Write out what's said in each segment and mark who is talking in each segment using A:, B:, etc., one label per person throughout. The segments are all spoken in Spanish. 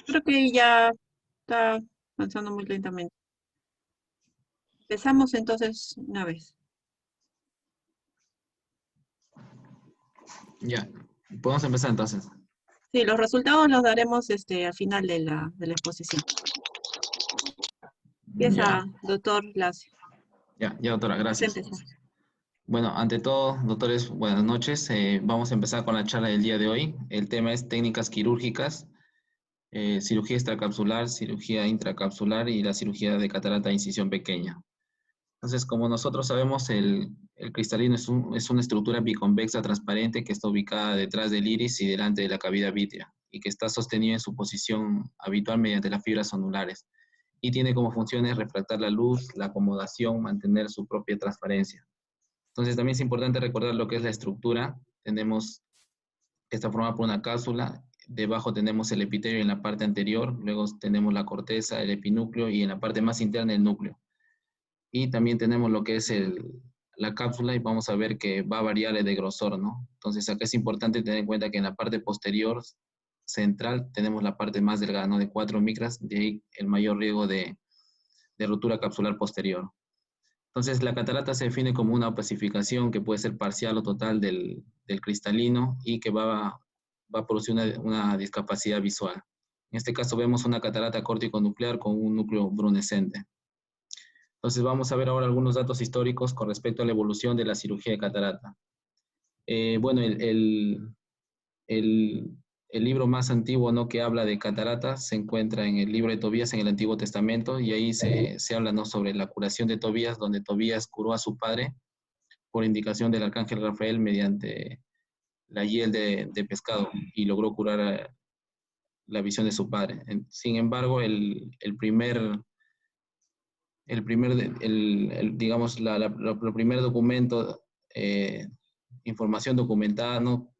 A: Creo que ya está avanzando muy lentamente. Empezamos entonces una vez.
B: Ya, podemos empezar entonces.
A: Sí, los resultados los daremos al final de la exposición.
B: Ya,
A: Empieza, doctor Lacio.
B: ya, doctora,
A: Puede
B: gracias.
A: empezar.
B: Bueno, ante todo, doctores, buenas noches. Vamos a empezar con la charla del día de hoy. El tema es técnicas quirúrgicas, cirugía extracapsular, cirugía intracapsular y la cirugía de catarata e incisión pequeña. Entonces, como nosotros sabemos, el cristalino es una estructura biconvexa transparente que está ubicada detrás del iris y delante de la cavidad vítrea y que está sostenido en su posición habitual mediante las fibras onulares y tiene como funciones refractar la luz, la acomodación, mantener su propia transparencia. Entonces, también es importante recordar lo que es la estructura. Tenemos que está formada por una cápsula, debajo tenemos el epitelio en la parte anterior, luego tenemos la corteza, el epinúcleo y en la parte más interna el núcleo. Y también tenemos lo que es la cápsula y vamos a ver que va a variar de grosor, ¿no? Entonces acá es importante tener en cuenta que en la parte posterior central tenemos la parte más delgada, ¿no? De 4 micras, de ahí el mayor riesgo de rotura capsular posterior. Entonces la catarata se define como una opacificación que puede ser parcial o total del cristalino y que va a producir una discapacidad visual. En este caso vemos una catarata córtico-nuclear con un núcleo brunescente. Entonces vamos a ver ahora algunos datos históricos con respecto a la evolución de la cirugía de catarata. Bueno, el, el libro más antiguo, ¿no?, que habla de catarata se encuentra en el libro de Tobías en el Antiguo Testamento y ahí se habla, ¿no?, sobre la curación de Tobías, donde Tobías curó a su padre por indicación del arcángel Rafael mediante la hiel de pescado y logró curar la visión de su padre. Sin embargo, digamos, el primer documento, información documentada, ¿no?,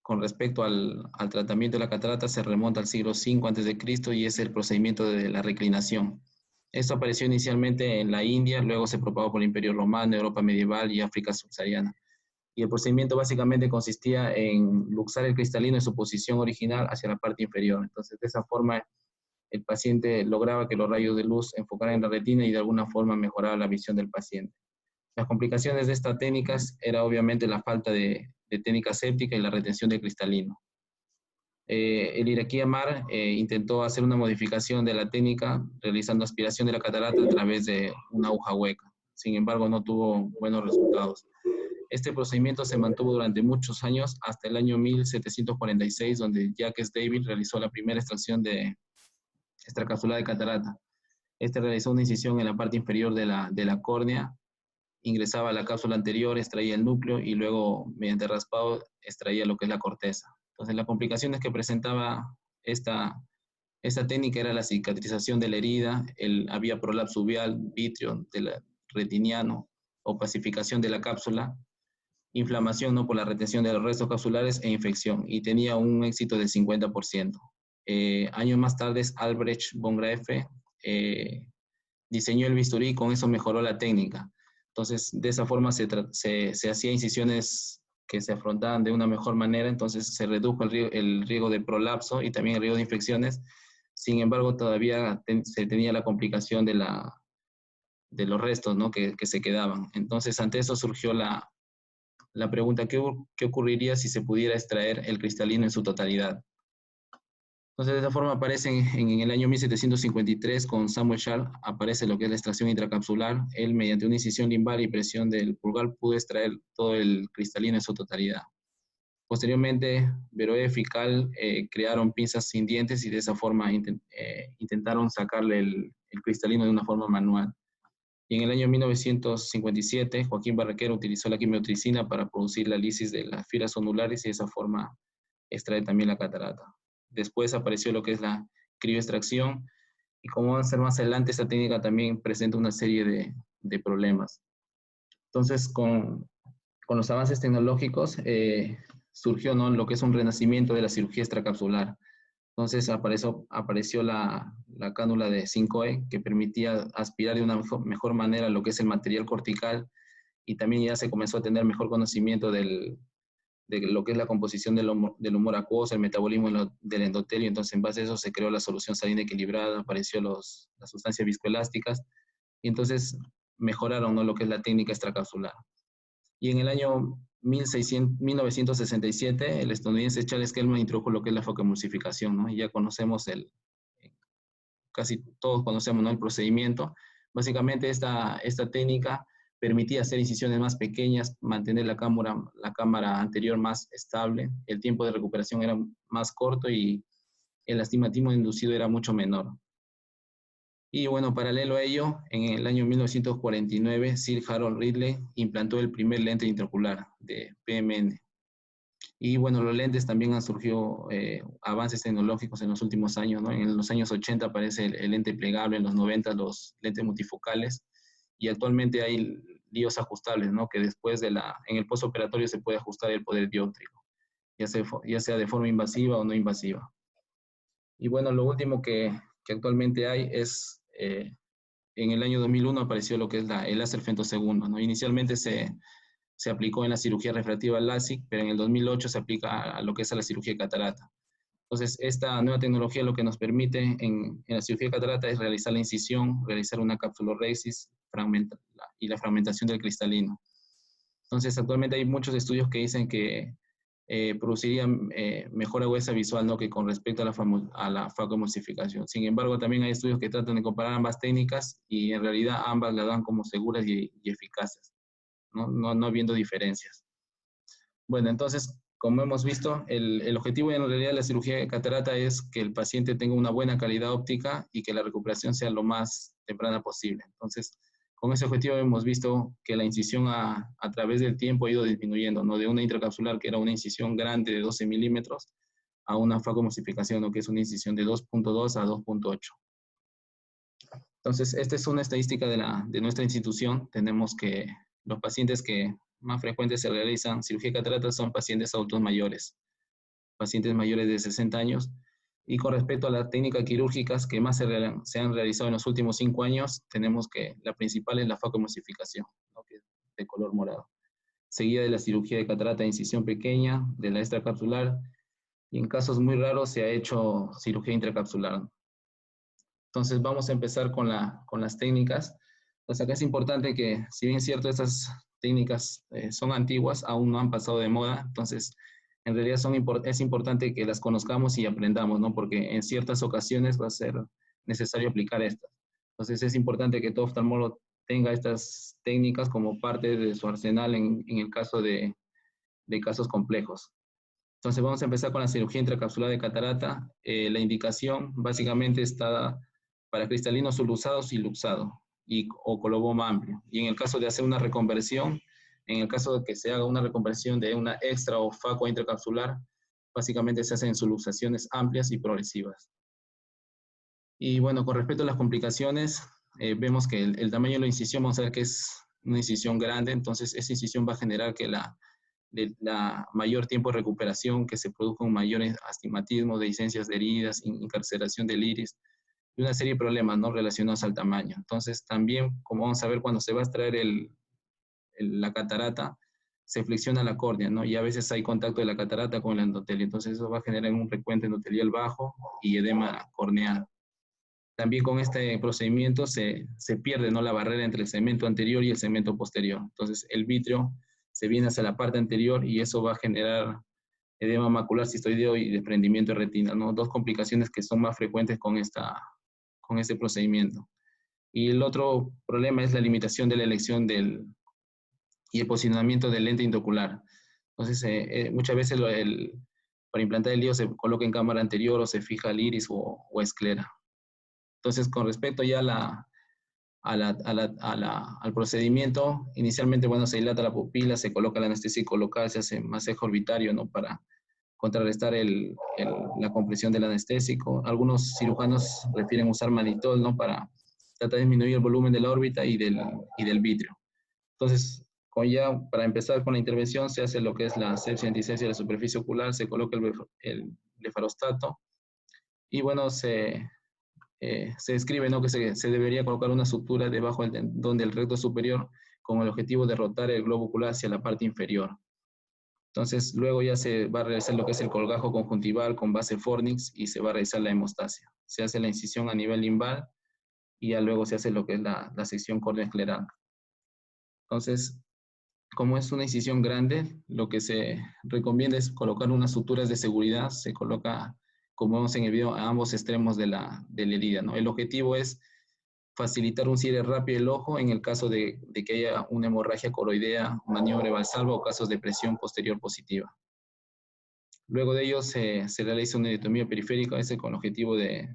B: con respecto al tratamiento de la catarata se remonta al siglo V a.C. y es el procedimiento de la reclinación. Esto apareció inicialmente en la India, luego se propagó por el Imperio Romano, Europa medieval y África subsahariana. Y el procedimiento básicamente consistía en luxar el cristalino en su posición original hacia la parte inferior. Entonces, de esa forma, el paciente lograba que los rayos de luz enfocaran en la retina y de alguna forma mejoraba la visión del paciente. Las complicaciones de estas técnicas era obviamente la falta de técnica séptica y la retención de cristalino. El iraquí Amar intentó hacer una modificación de la técnica realizando aspiración de la catarata a través de una aguja hueca. Sin embargo, no tuvo buenos resultados. Este procedimiento se mantuvo durante muchos años hasta el año 1746, donde Jacques David realizó la primera extracción de extracapsular de catarata. Este realizó una incisión en la parte inferior de la córnea, ingresaba a la cápsula anterior, extraía el núcleo y luego, mediante raspado, extraía lo que es la corteza. Entonces, las complicaciones que presentaba esta técnica era la cicatrización de la herida, había prolapso uveal, vítreo, retiniano, opacificación de la cápsula, inflamación, ¿no?, por la retención de los restos capsulares e infección, y tenía un éxito del 50%. Años más tarde, Albrecht von Graefe diseñó el bisturí y con eso mejoró la técnica. Entonces, de esa forma se hacía incisiones que se afrontaban de una mejor manera, entonces se redujo el riesgo de prolapso y también el riesgo de infecciones. Sin embargo, todavía se tenía la complicación de los restos, ¿no?, que se quedaban. Entonces, ante eso surgió la pregunta, ¿qué ocurriría si se pudiera extraer el cristalino en su totalidad? Entonces, de esta forma aparece en el año 1753 con Samuel Schall, aparece lo que es la extracción intracapsular. Él, mediante una incisión limbar y presión del pulgar, pudo extraer todo el cristalino en su totalidad. Posteriormente, Beroe y Cal crearon pinzas sin dientes y de esa forma intentaron sacarle el cristalino de una forma manual. Y en el año 1957, Joaquín Barraquero utilizó la quimiotricina para producir la lisis de las fibras onulares y de esa forma extrae también la catarata. Después apareció lo que es la crioextracción y como vamos a ver más adelante, esta técnica también presenta una serie de problemas. Entonces, con los avances tecnológicos surgió, ¿no?, lo que es un renacimiento de la cirugía extracapsular. Entonces apareció la cánula de 5E que permitía aspirar de una mejor manera lo que es el material cortical y también ya se comenzó a tener mejor conocimiento del de lo que es la composición del humor acuoso, el metabolismo del endotelio. Entonces, en base a eso se creó la solución salina equilibrada, apareció las sustancias viscoelásticas, y entonces mejoraron, ¿no?, lo que es la técnica extracapsular. Y en el año 1967, el estadounidense Charles Kellman introdujo lo que es la focoemulsificación, ¿no? Y ya conocemos casi todos conocemos, ¿no?, el procedimiento. Básicamente esta técnica permitía hacer incisiones más pequeñas, mantener la cámara anterior más estable, el tiempo de recuperación era más corto y el astigmatismo inducido era mucho menor. Y bueno, paralelo a ello, en el año 1949, Sir Harold Ridley implantó el primer lente intraocular de PMN. Y bueno, los lentes también han surgido avances tecnológicos en los últimos años, ¿no? En los años 80 aparece el lente plegable, en los 90 los lentes multifocales, y actualmente hay líos ajustables, ¿no?, que después en el postoperatorio se puede ajustar el poder dióptrico, ya sea de forma invasiva o no invasiva. Y bueno, lo último que actualmente hay es, en el año 2001 apareció lo que es el láser femtosegundo, ¿no? Inicialmente se aplicó en la cirugía refractiva LASIK, pero en el 2008 se aplica a lo que es a la cirugía de catarata. Entonces, esta nueva tecnología lo que nos permite en la cirugía de catarata es realizar la incisión, realizar una capsulorhexis y la fragmentación del cristalino. Entonces, actualmente hay muchos estudios que dicen que produciría mejor agudeza visual, ¿no?, que con respecto a la focoemulsificación. Sin embargo, también hay estudios que tratan de comparar ambas técnicas y en realidad ambas la dan como seguras y eficaces, no habiendo diferencias. Bueno, entonces, como hemos visto, el objetivo en realidad de la cirugía de catarata es que el paciente tenga una buena calidad óptica y que la recuperación sea lo más temprana posible. Entonces, con ese objetivo hemos visto que la incisión a través del tiempo ha ido disminuyendo, ¿no?, de una intracapsular que era una incisión grande de 12 milímetros a una focoemulsificación, ¿no?, que es una incisión de 2.2 a 2.8. Entonces, esta es una estadística de nuestra institución. Tenemos que los pacientes que más frecuentes se realizan cirugía de catarata son pacientes adultos mayores de 60 años. Y con respecto a las técnicas quirúrgicas que más se han realizado en los últimos 5 años, tenemos que la principal es la focoemulsificación, ¿no?, que es de color morado, seguida de la cirugía de catarata de incisión pequeña, de la extracapsular, y en casos muy raros se ha hecho cirugía intracapsular. Entonces vamos a empezar con las técnicas. Pues acá es importante que, si bien es cierto, estas técnicas son antiguas, aún no han pasado de moda. Entonces, en realidad es importante que las conozcamos y aprendamos, ¿no?, porque en ciertas ocasiones va a ser necesario aplicar estas. Entonces, es importante que todo oftalmólogo tenga estas técnicas como parte de su arsenal en el caso de casos complejos. Entonces, vamos a empezar con la cirugía intracapsular de catarata. La indicación básicamente está para cristalinos subluxados y luxados, o coloboma amplio. Y en el caso de hacer una reconversión, en el caso de que se haga una reconversión de una extra o facua intracapsular, básicamente se hacen subluxaciones amplias y progresivas. Y bueno, con respecto a las complicaciones, vemos que el tamaño de la incisión, vamos a ver que es una incisión grande. Entonces esa incisión va a generar que la mayor tiempo de recuperación, que se produzca un mayor astigmatismo, dehiscencias de heridas, incarceración del iris, y una serie de problemas, ¿no?, relacionados al tamaño. Entonces también, como vamos a ver, cuando se va a extraer la catarata, se flexiona la córnea, ¿no?, y a veces hay contacto de la catarata con el endotelio. Entonces eso va a generar un recuento endotelial bajo y edema corneal. También con este procedimiento se pierde, ¿no?, la barrera entre el segmento anterior y el segmento posterior. Entonces el vítreo se viene hacia la parte anterior y eso va a generar edema macular cistoideo y desprendimiento de retina, ¿no?, dos complicaciones que son más frecuentes con este procedimiento. Y el otro problema es la limitación de la elección y el posicionamiento del lente intraocular. Entonces, muchas veces para implantar el lío se coloca en cámara anterior o se fija el iris o esclera. Entonces, con respecto ya al procedimiento, inicialmente, bueno, se dilata la pupila, se coloca el anestésico local, se hace masaje orbitario, ¿no?, para contrarrestar la compresión del anestésico. Algunos cirujanos prefieren usar mannitol, ¿no?, para tratar de disminuir el volumen de la órbita y del vítreo. Entonces, para empezar con la intervención, se hace lo que es la asepsia antisepsia de la superficie ocular, se coloca el blefarostato, y bueno, se describe, ¿no?, que se debería colocar una sutura debajo del tendón del recto superior con el objetivo de rotar el globo ocular hacia la parte inferior. Entonces, luego ya se va a realizar lo que es el colgajo conjuntival con base fornix y se va a realizar la hemostasia. Se hace la incisión a nivel limbal y ya luego se hace lo que es la sección córneo-escleral. Entonces, como es una incisión grande, lo que se recomienda es colocar unas suturas de seguridad. Se coloca, como vemos en el video, a ambos extremos de la herida, ¿no? El objetivo es facilitar un cierre rápido del ojo en el caso de que haya una hemorragia coroidea, maniobra valsalva o casos de presión posterior positiva. Luego de ello se realiza una iridotomía periférica, ese con el objetivo de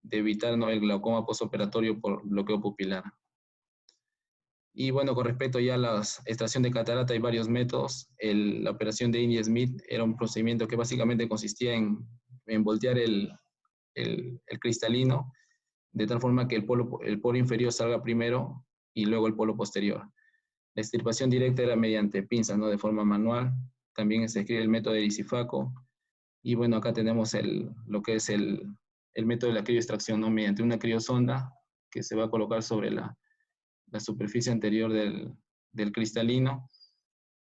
B: evitar, ¿no?, el glaucoma postoperatorio por bloqueo pupilar. Y bueno, con respecto ya a la extracción de catarata, hay varios métodos. La operación de Indy Smith era un procedimiento que básicamente consistía en voltear el cristalino de tal forma que el polo inferior salga primero y luego el polo posterior. La extirpación directa era mediante pinzas, ¿no?, de forma manual. También se escribe el método de Lisifaco. Y bueno, acá tenemos lo que es el método de la crioextracción, ¿no?, mediante una criosonda que se va a colocar sobre la superficie anterior del cristalino,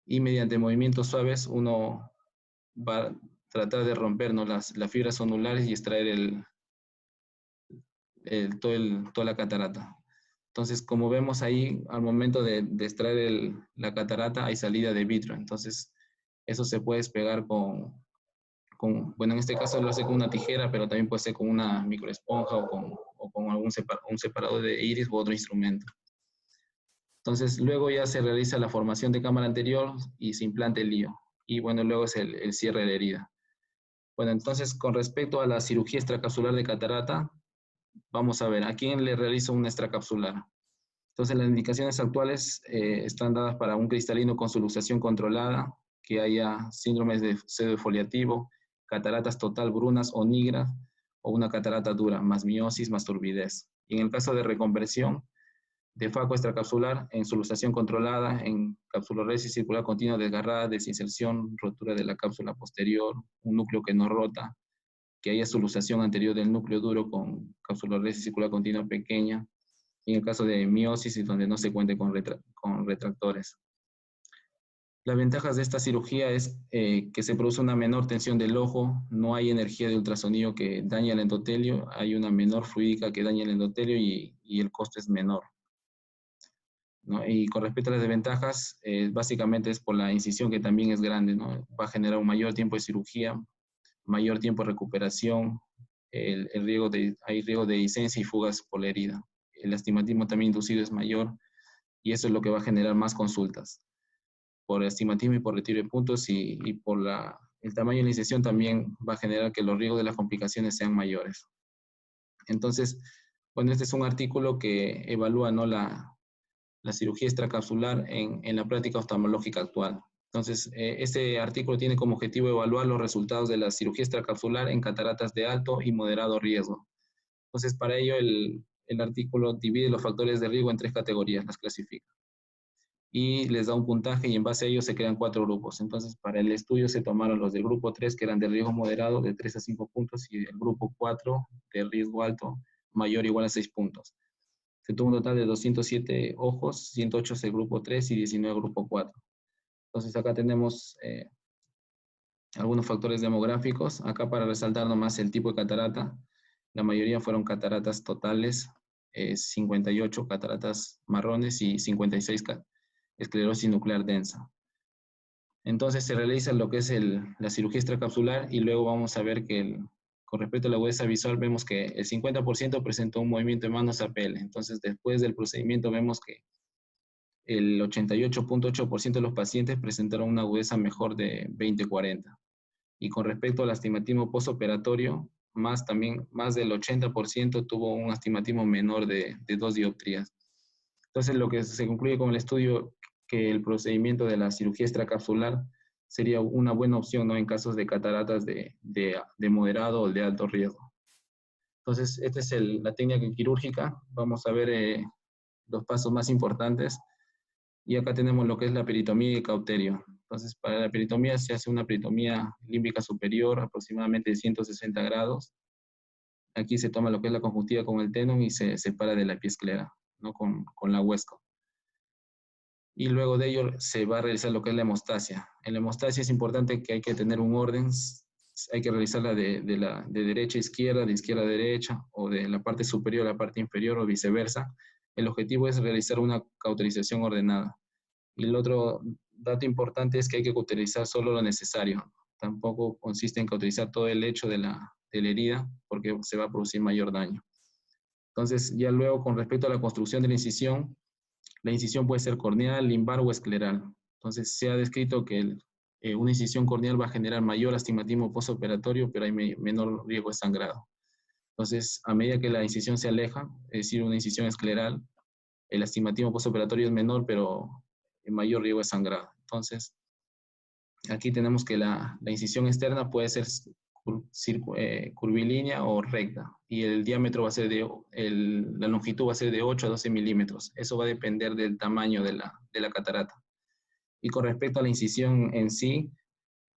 B: y mediante movimientos suaves uno va a tratar de romper, ¿no?, las fibras onulares y extraer toda la catarata. Entonces, como vemos ahí, al momento de extraer la catarata hay salida de vitro. Entonces, eso se puede despegar bueno, en este caso lo hace con una tijera, pero también puede ser con una microesponja o con un separador de iris u otro instrumento. Entonces, luego ya se realiza la formación de cámara anterior y se implanta el lío. Y bueno, luego es el cierre de la herida. Bueno, entonces, con respecto a la cirugía extracapsular de catarata, vamos a ver, ¿a quién le realiza una extracapsular? Entonces, las indicaciones actuales están dadas para un cristalino con su luxación controlada, que haya síndromes de pseudoefoliativo, cataratas total brunas o negras, o una catarata dura, más miosis, más turbidez. Y en el caso de reconversión, de FACO extracapsular en solución controlada, en capsuloresis circular continua desgarrada, desinserción, rotura de la cápsula posterior, un núcleo que no rota, que haya solución anterior del núcleo duro con capsuloresis circular continua pequeña, y en el caso de miosis, donde no se cuente con retractores. Las ventajas de esta cirugía es que se produce una menor tensión del ojo, no hay energía de ultrasonido que daña el endotelio, hay una menor fluídica que daña el endotelio y el costo es menor, ¿no? Y con respecto a las desventajas, básicamente es por la incisión, que también es grande, ¿no? Va a generar un mayor tiempo de cirugía, mayor tiempo de recuperación, hay riesgo de licencia y fugas por la herida. El astigmatismo también inducido es mayor y eso es lo que va a generar más consultas. Por astigmatismo y por retiro de puntos y por el tamaño de la incisión también va a generar que los riesgos de las complicaciones sean mayores. Entonces, bueno, este es un artículo que evalúa, ¿no?, la cirugía extracapsular en la práctica oftalmológica actual. Entonces, este artículo tiene como objetivo evaluar los resultados de la cirugía extracapsular en cataratas de alto y moderado riesgo. Entonces, para ello, el artículo divide los factores de riesgo en 3 categorías, las clasifica. Y les da un puntaje y en base a ello se crean 4 grupos. Entonces, para el estudio se tomaron los del grupo 3, que eran de riesgo moderado, de 3 a 5 puntos, y el grupo 4, de riesgo alto, mayor o igual a 6 puntos. Se tuvo un total de 207 ojos, 108 es el grupo 3 y 19 el grupo 4. Entonces acá tenemos algunos factores demográficos. Acá para resaltar nomás el tipo de catarata, la mayoría fueron cataratas totales, 58 cataratas marrones y 56 esclerosis nuclear densa. Entonces se realiza lo que es la cirugía extracapsular y luego vamos a ver que con respecto a la agudeza visual vemos que el 50% presentó un movimiento de manos a pele. Entonces después del procedimiento vemos que el 88.8% de los pacientes presentaron una agudeza mejor de 20-40. Y con respecto al astigmatismo postoperatorio, más del 80% tuvo un astigmatismo menor de 2 dioptrías. Entonces lo que se concluye con el estudio, que el procedimiento de la cirugía extracapsular sería una buena opción, ¿no?, en casos de cataratas de moderado o de alto riesgo. Entonces, esta es la técnica quirúrgica. Vamos a ver los pasos más importantes. Y acá tenemos lo que es la peritomía y el cauterio. Entonces, para la peritomía se hace una peritomía límbica superior, aproximadamente de 160 grados. Aquí se toma lo que es la conjuntiva con el tenon y se separa de la epiesclera, ¿no?, con la Westcott. y luego de ello se va a realizar lo que es la hemostasia. En la hemostasia es importante que hay que tener un orden, hay que realizarla de derecha a izquierda, de izquierda a derecha, o de la parte superior a la parte inferior, o viceversa. El objetivo es realizar una cauterización ordenada. Y el otro dato importante es que hay que cauterizar solo lo necesario. Tampoco consiste en cauterizar todo el lecho de la herida, porque se va a producir mayor daño. Entonces, ya luego, con respecto a la construcción de la incisión puede ser corneal, limbar o escleral. Entonces, se ha descrito que una incisión corneal va a generar mayor astigmatismo postoperatorio, pero hay menor riesgo de sangrado. Entonces, a medida que la incisión se aleja, es decir, una incisión escleral, el astigmatismo postoperatorio es menor, pero el mayor riesgo de sangrado. Entonces, aquí tenemos que la incisión externa puede ser curvilínea o recta, y el diámetro va a ser la longitud va a ser de 8 a 12 milímetros. Eso va a depender del tamaño de la catarata. Y con respecto a la incisión en sí,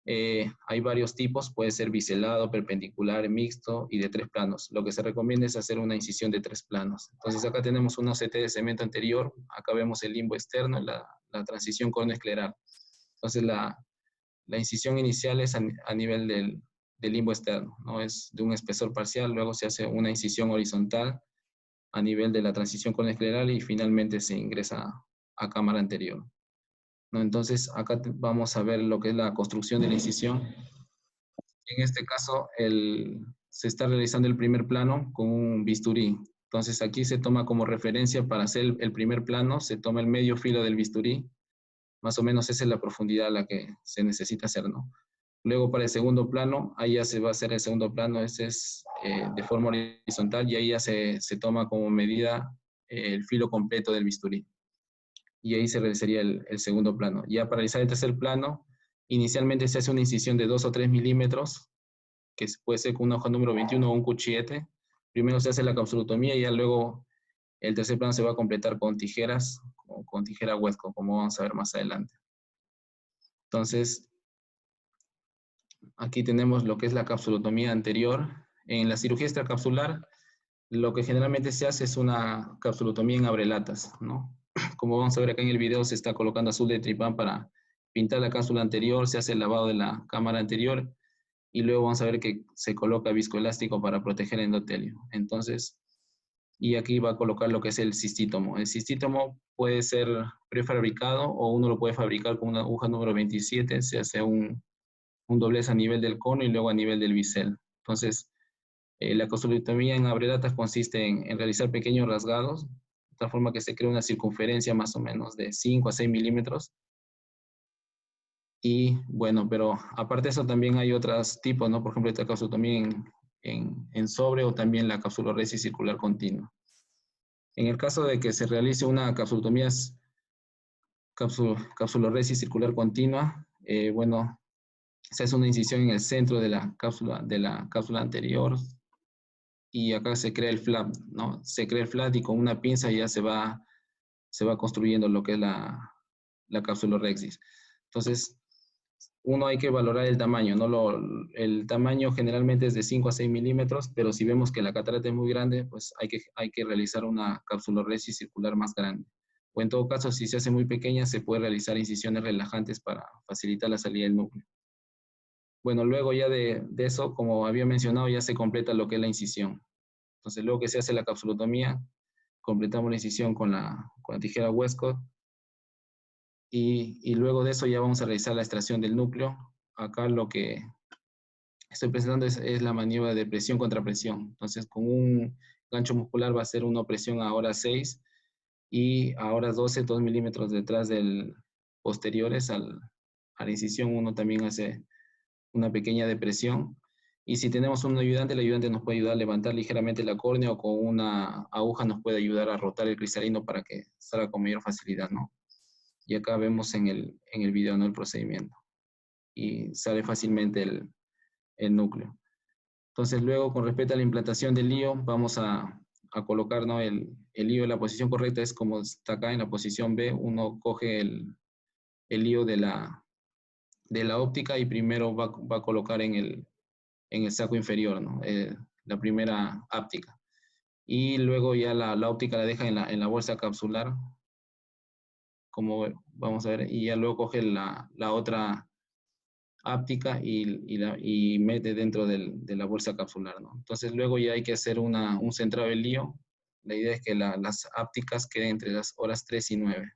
B: hay varios tipos, puede ser biselado, perpendicular, mixto y de 3 planos. Lo que se recomienda es hacer una incisión de 3 planos. Entonces acá tenemos un OCT de cemento anterior, acá vemos el limbo externo, la transición córneo-escleral. Entonces la incisión inicial es a nivel del limbo externo, ¿no? Es de un espesor parcial, luego se hace una incisión horizontal a nivel de la transición córneo-escleral y finalmente se ingresa a cámara anterior, ¿no? Entonces acá vamos a ver lo que es la construcción de la incisión. En este caso se está realizando el primer plano con un bisturí. Entonces aquí se toma como referencia para hacer el primer plano, se toma el medio filo del bisturí, más o menos esa es la profundidad a la que se necesita hacer, ¿no? Luego para el segundo plano, ahí ya se va a hacer el segundo plano, este es de forma horizontal y ahí ya se toma como medida el filo completo del bisturí. Y ahí se realizaría el segundo plano. Ya para realizar el tercer plano, inicialmente se hace una incisión de 2 o 3 milímetros, que puede ser con una hoja número 21 o un cuchillete. Primero se hace la capsulotomía y ya luego el tercer plano se va a completar con tijeras, con tijera Westcott, como vamos a ver más adelante. Entonces, aquí tenemos lo que es la capsulotomía anterior. En la cirugía extracapsular, lo que generalmente se hace es una capsulotomía en abrelatas, ¿no? Como vamos a ver acá en el video, se está colocando azul de tripán para pintar la cápsula anterior, se hace el lavado de la cámara anterior y luego vamos a ver que se coloca viscoelástico para proteger el endotelio. Entonces, y aquí va a colocar lo que es el cistítomo. El cistítomo puede ser prefabricado o uno lo puede fabricar con una aguja número 27, se hace un doblez a nivel del cono y luego a nivel del bisel. Entonces, la capsulotomía en abrelatas consiste en realizar pequeños rasgados, de tal forma que se crea una circunferencia más o menos de 5 a 6 milímetros. Y bueno, pero aparte de eso también hay otros tipos, ¿no? Por ejemplo, esta capsulotomía en sobre o también la capsuloresis circular continua. En el caso de que se realice una capsulotomía capsuloresis circular continua, bueno, se hace una incisión en el centro de la cápsula anterior y acá se crea el flap, ¿no? Se crea el flap y con una pinza ya se va construyendo lo que es la capsulorhexis. Entonces, uno hay que valorar el tamaño, ¿no? El tamaño generalmente es de 5 a 6 milímetros, pero si vemos que la catarata es muy grande, pues hay que realizar una capsulorhexis circular más grande. O en todo caso, si se hace muy pequeña, se puede realizar incisiones relajantes para facilitar la salida del núcleo. Bueno, luego ya de eso, como había mencionado, ya se completa lo que es la incisión. Entonces, luego que se hace la capsulotomía, completamos la incisión con la tijera Westcott y luego de eso ya vamos a realizar la extracción del núcleo. Acá lo que estoy presentando es la maniobra de presión contra presión. Entonces, con un gancho muscular va a ser una presión a hora 6 y a hora 12, 2 milímetros detrás del posteriores a la incisión. Uno también hace una pequeña depresión. Y si tenemos un ayudante, el ayudante nos puede ayudar a levantar ligeramente la córnea o con una aguja nos puede ayudar a rotar el cristalino para que salga con mayor facilidad, ¿no? Y acá vemos en el video, ¿no? El procedimiento. Y sale fácilmente el núcleo. Entonces luego, con respecto a la implantación del lío, vamos a colocar, ¿no? El lío en la posición correcta es como está acá en la posición B. Uno coge el lío de la óptica y primero va a colocar en el saco inferior, ¿no? La primera áptica. Y luego ya la óptica la deja en la bolsa capsular como vamos a ver, y ya luego coge la otra áptica y mete dentro de la bolsa capsular, ¿no? Entonces luego ya hay que hacer un centrado de lío. La idea es que las ápticas queden entre las horas 3 y 9.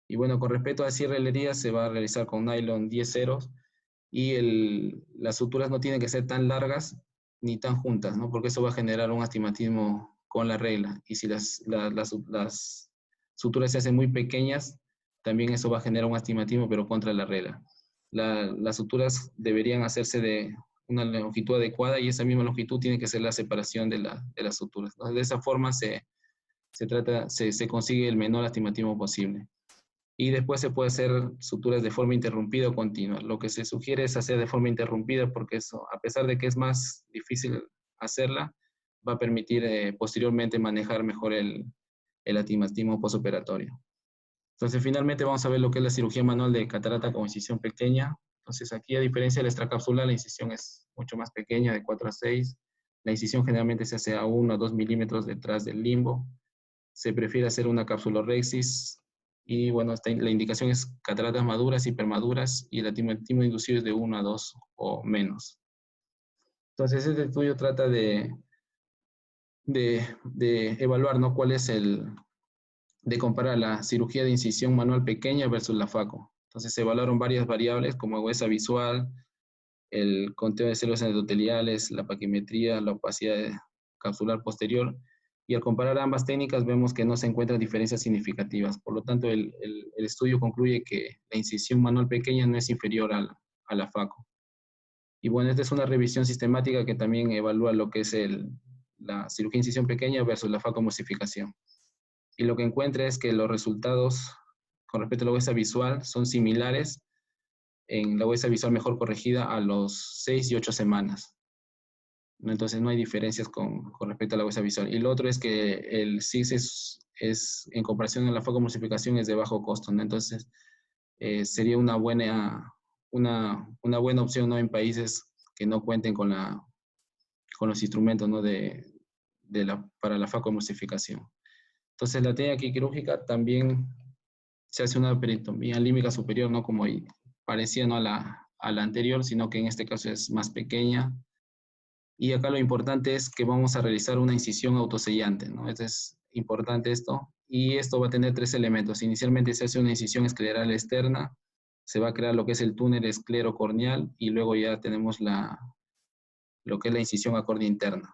B: Y bueno, con respecto a cierre de herida, se va a realizar con nylon 10 ceros y las suturas no tienen que ser tan largas ni tan juntas, ¿no? Porque eso va a generar un astigmatismo con la regla. Y si las suturas se hacen muy pequeñas, también eso va a generar un astigmatismo, pero contra la regla. Las suturas deberían hacerse de una longitud adecuada y esa misma longitud tiene que ser la separación de las suturas, ¿no? De esa forma se consigue el menor astigmatismo posible. Y después se puede hacer suturas de forma interrumpida o continua. Lo que se sugiere es hacer de forma interrumpida porque eso, a pesar de que es más difícil hacerla, va a permitir posteriormente manejar mejor el astigmatismo postoperatorio. Entonces, finalmente vamos a ver lo que es la cirugía manual de catarata con incisión pequeña. Entonces, aquí a diferencia de la extracapsular, la incisión es mucho más pequeña, de 4 a 6. La incisión generalmente se hace a 1 a 2 milímetros detrás del limbo. Se prefiere hacer una capsulorhexis y bueno, la indicación es cataratas maduras, hipermaduras y el astigmatismo inducido es de 1 a 2 o menos. Entonces, este estudio trata de evaluar, ¿no? De comparar la cirugía de incisión manual pequeña versus la FACO. Entonces, se evaluaron varias variables como agudeza visual, el conteo de células endoteliales, la paquimetría, la opacidad capsular posterior, y al comparar ambas técnicas vemos que no se encuentran diferencias significativas. Por lo tanto, el estudio concluye que la incisión manual pequeña no es inferior a la FACO. Y bueno, esta es una revisión sistemática que también evalúa lo que es la cirugía de incisión pequeña versus la FACO emulsificación. Y lo que encuentra es que los resultados con respecto a la agudeza visual son similares en la agudeza visual mejor corregida a los 6 y 8 semanas. Entonces no hay diferencias con respecto a la agudeza visual. Y lo otro es que el CIS en comparación a la focoemulsificación es de bajo costo, ¿no? Entonces sería una buena opción, ¿no? En países que no cuenten con los instrumentos, ¿no? Para la focoemulsificación. Entonces la técnica quirúrgica también se hace una peritomía límbica superior, no como parecía, ¿no? a la anterior, sino que en este caso es más pequeña. Y acá lo importante es que vamos a realizar una incisión autosellante, ¿no? Es importante esto. Y esto va a tener 3 elementos. Inicialmente se hace una incisión escleral externa, se va a crear lo que es el túnel esclerocorneal y luego ya tenemos lo que es la incisión acorde interna.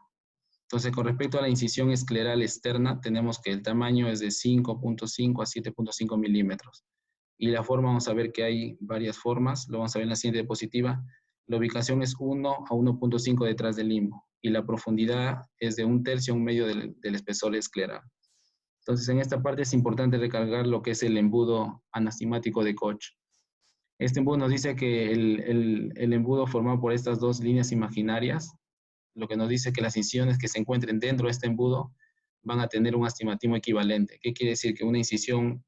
B: Entonces, con respecto a la incisión escleral externa, tenemos que el tamaño es de 5.5 a 7.5 milímetros. Y la forma, vamos a ver que hay varias formas, lo vamos a ver en la siguiente diapositiva. La ubicación es 1 a 1.5 detrás del limbo y la profundidad es de 1/3 a 1/2 del espesor escleral. Entonces, en esta parte es importante recargar lo que es el embudo anastigmático de Koch. Este embudo nos dice que el embudo formado por estas dos líneas imaginarias, lo que nos dice que las incisiones que se encuentren dentro de este embudo van a tener un astigmatismo equivalente. ¿Qué quiere decir? Que una incisión,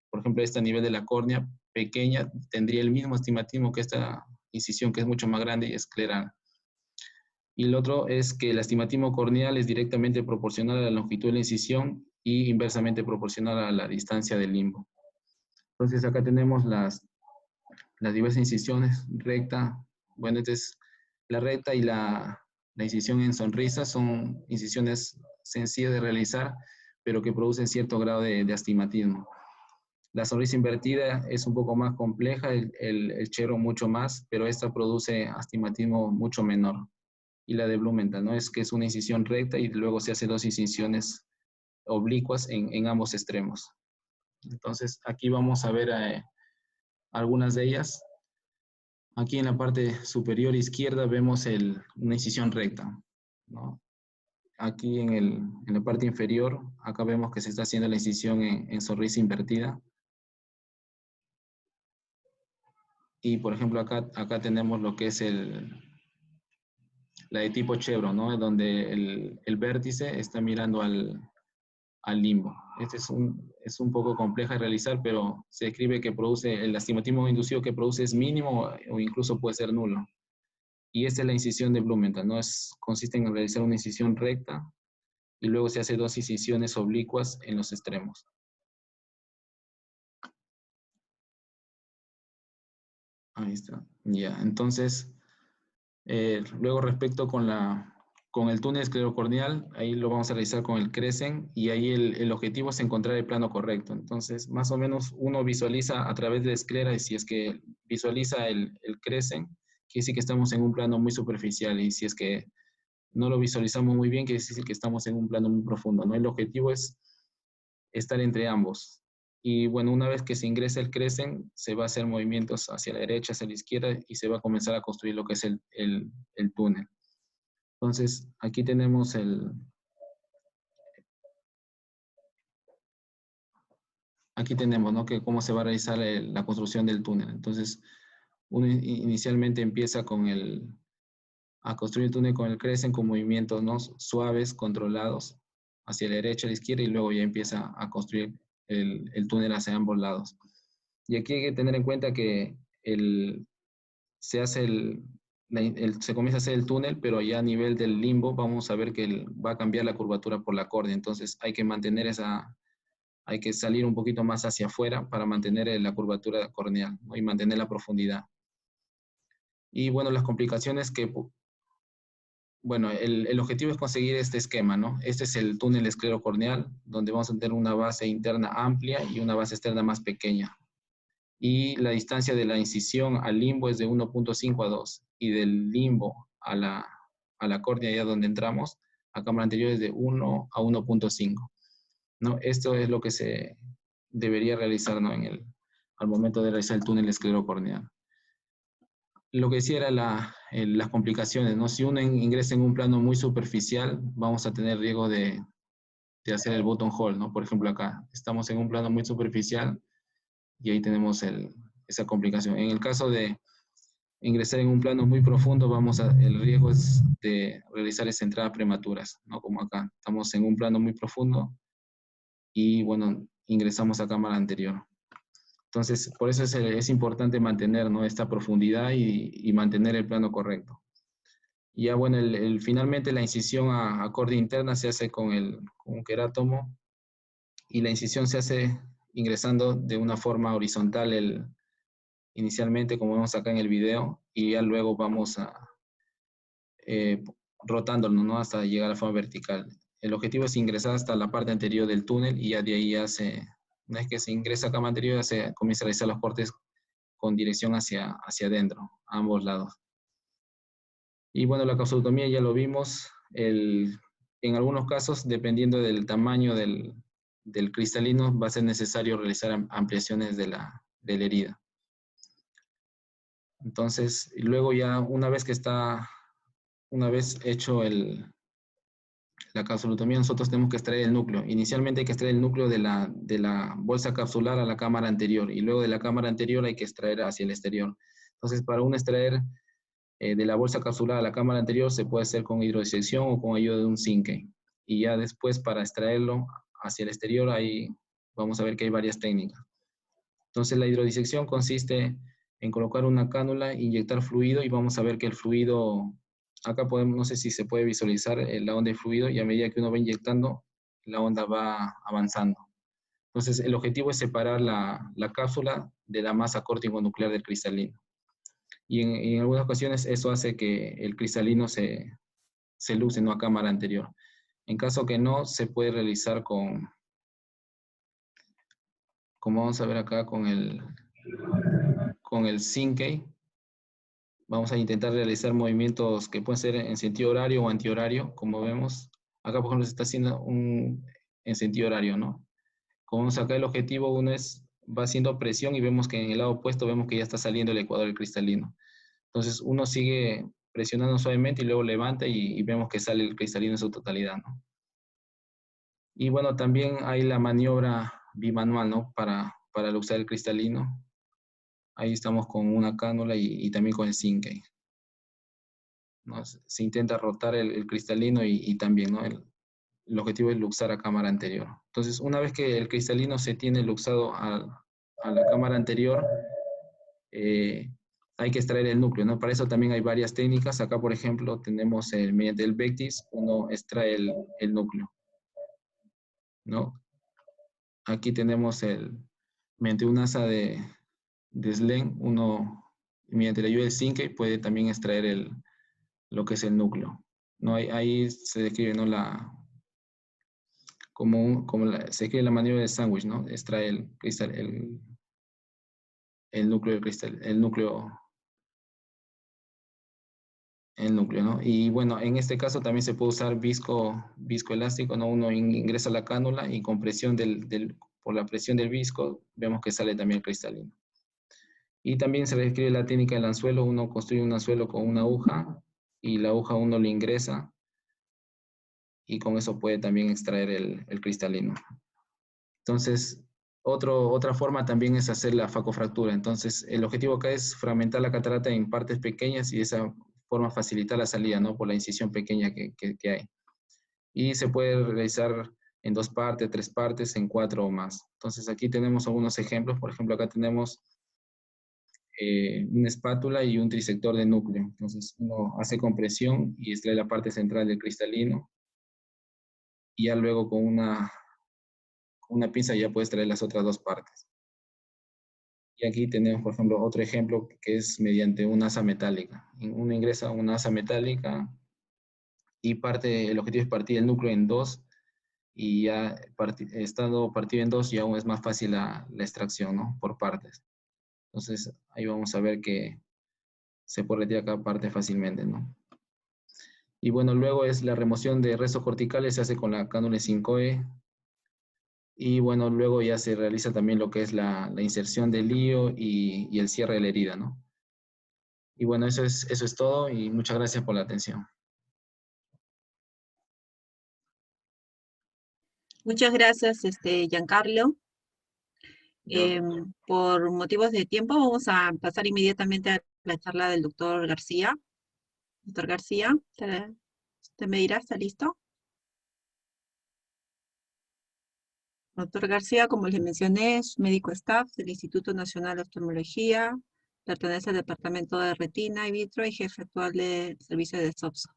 B: por ejemplo, esta a nivel de la córnea pequeña, tendría el mismo astigmatismo que esta incisión, que es mucho más grande y escleral. Y el otro es que el astigmatismo corneal es directamente proporcional a la longitud de la incisión y inversamente proporcional a la distancia del limbo. Entonces acá tenemos las diversas incisiones, recta, bueno, esta es la recta y la incisión en sonrisa, son incisiones sencillas de realizar, pero que producen cierto grado de astigmatismo. La sonrisa invertida es un poco más compleja, el chero mucho más, pero esta produce astigmatismo mucho menor. Y la de Blumenthal, ¿no? Es que es una incisión recta y luego se hace 2 incisiones oblicuas en ambos extremos. Entonces, aquí vamos a ver algunas de ellas. Aquí en la parte superior izquierda vemos una incisión recta, ¿no? Aquí en la parte inferior, acá vemos que se está haciendo la incisión en sonrisa invertida. Y por ejemplo, acá tenemos lo que es la de tipo chevron, ¿no? Donde el vértice está mirando al limbo. Este es un poco compleja de realizar, pero se describe que el astigmatismo inducido que produce es mínimo o incluso puede ser nulo. Y esta es la incisión de Blumenthal, ¿no? Consiste en realizar una incisión recta y luego se hace 2 incisiones oblicuas en los extremos. Ahí está. Ya, entonces, luego respecto con el túnel esclerocorneal, ahí lo vamos a realizar con el Crescent y ahí el objetivo es encontrar el plano correcto. Entonces, más o menos uno visualiza a través de la esclera y si es que visualiza el Crescent, quiere decir que estamos en un plano muy superficial y si es que no lo visualizamos muy bien, quiere decir que estamos en un plano muy profundo, ¿no? El objetivo es estar entre ambos. Y bueno, una vez que se ingresa el Crescent, se va a hacer movimientos hacia la derecha, hacia la izquierda y se va a comenzar a construir lo que es el túnel. Entonces, aquí tenemos aquí tenemos, ¿no? Que cómo se va a realizar la construcción del túnel. Entonces, uno inicialmente empieza a construir el túnel con el Crescent con movimientos, ¿no? Suaves, controlados, hacia la derecha, a la izquierda, y luego ya empieza a construir el túnel hacia ambos lados. Y aquí hay que tener en cuenta que se hace se comienza a hacer el túnel, pero ya a nivel del limbo vamos a ver que va a cambiar la curvatura por la córnea. Entonces hay que mantener hay que salir un poquito más hacia afuera para mantener la curvatura corneal, ¿no? Y mantener la profundidad. Y bueno, las complicaciones bueno, el objetivo es conseguir este esquema, ¿no? Este es el túnel esclerocorneal, donde vamos a tener una base interna amplia y una base externa más pequeña. Y la distancia de la incisión al limbo es de 1.5 a 2 y del limbo a la córnea, ya donde entramos, a cámara anterior es de 1 a 1.5, ¿no? Esto es lo que se debería realizar, ¿no? Al momento de realizar el túnel esclerocorneal. Lo que decía era las complicaciones, ¿no? Si uno ingresa en un plano muy superficial, vamos a tener riesgo de hacer el buttonhole, ¿no? Por ejemplo, acá estamos en un plano muy superficial y ahí tenemos esa complicación. En el caso de ingresar en un plano muy profundo, el riesgo es de realizar esa entrada prematuras, ¿no? Como acá, estamos en un plano muy profundo y, bueno, ingresamos a cámara anterior. Entonces, por eso es importante mantener, ¿no? Esta profundidad y mantener el plano correcto. Y ya, bueno, finalmente la incisión a córnea interna se hace con un querátomo y la incisión se hace ingresando de una forma horizontal inicialmente, como vemos acá en el video, y ya luego vamos eh, rotándolo, ¿no? Hasta llegar a forma vertical. El objetivo es ingresar hasta la parte anterior del túnel y ya de ahí una vez que se ingresa a cama anterior, ya se comienza a realizar los cortes con dirección hacia adentro, a ambos lados. Y bueno, la causotomía ya lo vimos. En algunos casos, dependiendo del tamaño del cristalino, va a ser necesario realizar ampliaciones de la herida. Entonces, luego ya una vez hecho la capsulotomía, nosotros tenemos que extraer el núcleo. Inicialmente hay que extraer el núcleo de la bolsa capsular a la cámara anterior y luego de la cámara anterior hay que extraer hacia el exterior. Entonces, para uno extraer de la bolsa capsular a la cámara anterior se puede hacer con hidrodisección o con ayuda de un zinque. Y ya después para extraerlo hacia el exterior, ahí vamos a ver que hay varias técnicas. Entonces, la hidrodisección consiste en colocar una cánula, inyectar fluido y vamos a ver que el fluido, acá podemos, no sé si se puede visualizar la onda de fluido y a medida que uno va inyectando, la onda va avanzando. Entonces, el objetivo es separar la cápsula de la masa córtico-nuclear del cristalino. Y en algunas ocasiones eso hace que el cristalino se luce, no a cámara anterior. En caso que no, se puede realizar como vamos a ver acá, con el Zinke. Vamos a intentar realizar movimientos que pueden ser en sentido horario o antihorario, como vemos. Acá, por ejemplo, se está haciendo en sentido horario, ¿no? Como vemos acá, el objetivo va haciendo presión y vemos que en el lado opuesto vemos que ya está saliendo el ecuador del cristalino. Entonces, uno sigue presionando suavemente y luego levanta y vemos que sale el cristalino en su totalidad, ¿no? Y bueno, también hay la maniobra bimanual, ¿no? Para usar el cristalino. Ahí estamos con una cánula y también con el zinc, ¿no? Se intenta rotar el cristalino y también, ¿no? El objetivo es luxar a cámara anterior. Entonces, una vez que el cristalino se tiene luxado a la cámara anterior, hay que extraer el núcleo, ¿no? Para eso también hay varias técnicas. Acá, por ejemplo, tenemos mediante el Vectis, uno extrae el núcleo, ¿no? Aquí tenemos mediante un asa de Slen, uno mediante la ayuda del zinc puede también extraer lo que es el núcleo. ¿No? Ahí se describe, ¿no? Se describe la maniobra de sándwich, ¿no? Extrae el cristal, el núcleo del cristal, el núcleo, ¿no? Y bueno, en este caso también se puede usar viscoelástico, ¿no? Uno ingresa la cánula y con presión por la presión del visco, vemos que sale también cristalino. Y también se describe la técnica del anzuelo. Uno construye un anzuelo con una aguja y la aguja uno lo ingresa y con eso puede también extraer el cristalino. Entonces, otra forma también es hacer la facofractura. Entonces, el objetivo acá es fragmentar la catarata en partes pequeñas y de esa forma facilitar la salida, ¿no? Por la incisión pequeña que hay. Y se puede realizar en 2 partes, 3 partes, en 4 o más. Entonces, aquí tenemos algunos ejemplos. Por ejemplo, acá tenemos una espátula y un trisector de núcleo. Entonces, uno hace compresión y extrae la parte central del cristalino. Y ya luego con una pinza ya puedes traer las otras 2 partes. Y aquí tenemos, por ejemplo, otro ejemplo que es mediante una asa metálica. Uno ingresa una asa metálica y el objetivo es partir el núcleo en 2 y ya estando partido en 2 ya aún es más fácil la extracción, ¿no? Por partes. Entonces ahí vamos a ver que se puede retirar cada parte fácilmente, ¿no? Y bueno, luego es la remoción de restos corticales, se hace con la cánula 5E. Y bueno, luego ya se realiza también lo que es la inserción del lío y el cierre de la herida, ¿no? Y bueno, eso es todo y muchas gracias por la atención.
A: Muchas gracias, Giancarlo.
B: Yo,
A: Por motivos de tiempo, vamos a pasar inmediatamente a la charla del doctor García. Doctor García, ¿usted me dirá, está listo? Doctor García, como les mencioné, es médico staff del Instituto Nacional de Oftalmología, pertenece al Departamento de Retina y Vitro y jefe actual del servicio de SOPSO.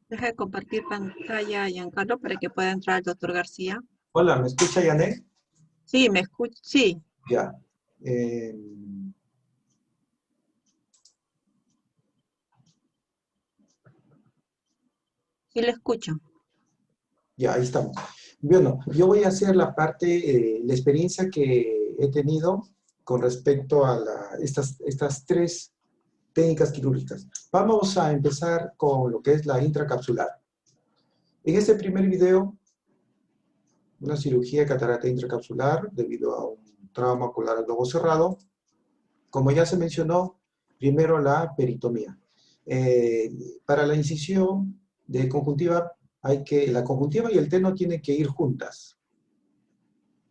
A: Deja de compartir pantalla, Giancarlo, para que pueda entrar el doctor García.
C: Hola, ¿me escucha Yané?
A: Sí, me escucha. Sí,
C: Ya.
A: sí lo escucho.
C: Ya, ahí estamos. Bueno, yo voy a hacer la parte, la experiencia que he tenido con respecto a estas 3 técnicas quirúrgicas. Vamos a empezar con lo que es la intracapsular. En este primer video, una cirugía de catarata intracapsular debido a un trauma ocular al globo cerrado. Como ya se mencionó, primero la peritomía. Para la incisión de conjuntiva, la conjuntiva y el teno tienen que ir juntas.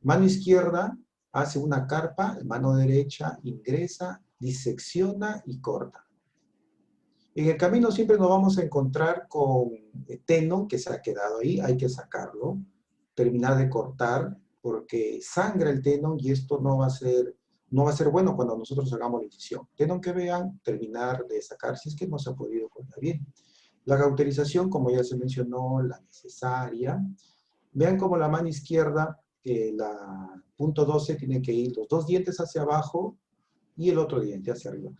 C: Mano izquierda hace una carpa, mano derecha ingresa, disecciona y corta. En el camino siempre nos vamos a encontrar con teno que se ha quedado ahí, hay que sacarlo, terminar de cortar, porque sangra el teno y esto no va a ser bueno cuando nosotros hagamos la incisión. Teno que vean, terminar de sacar si es que no se ha podido cortar bien. La cauterización, como ya se mencionó, la necesaria. Vean como la mano izquierda, la punto 12 tiene que ir los 2 dientes hacia abajo y el otro diente hacia arriba.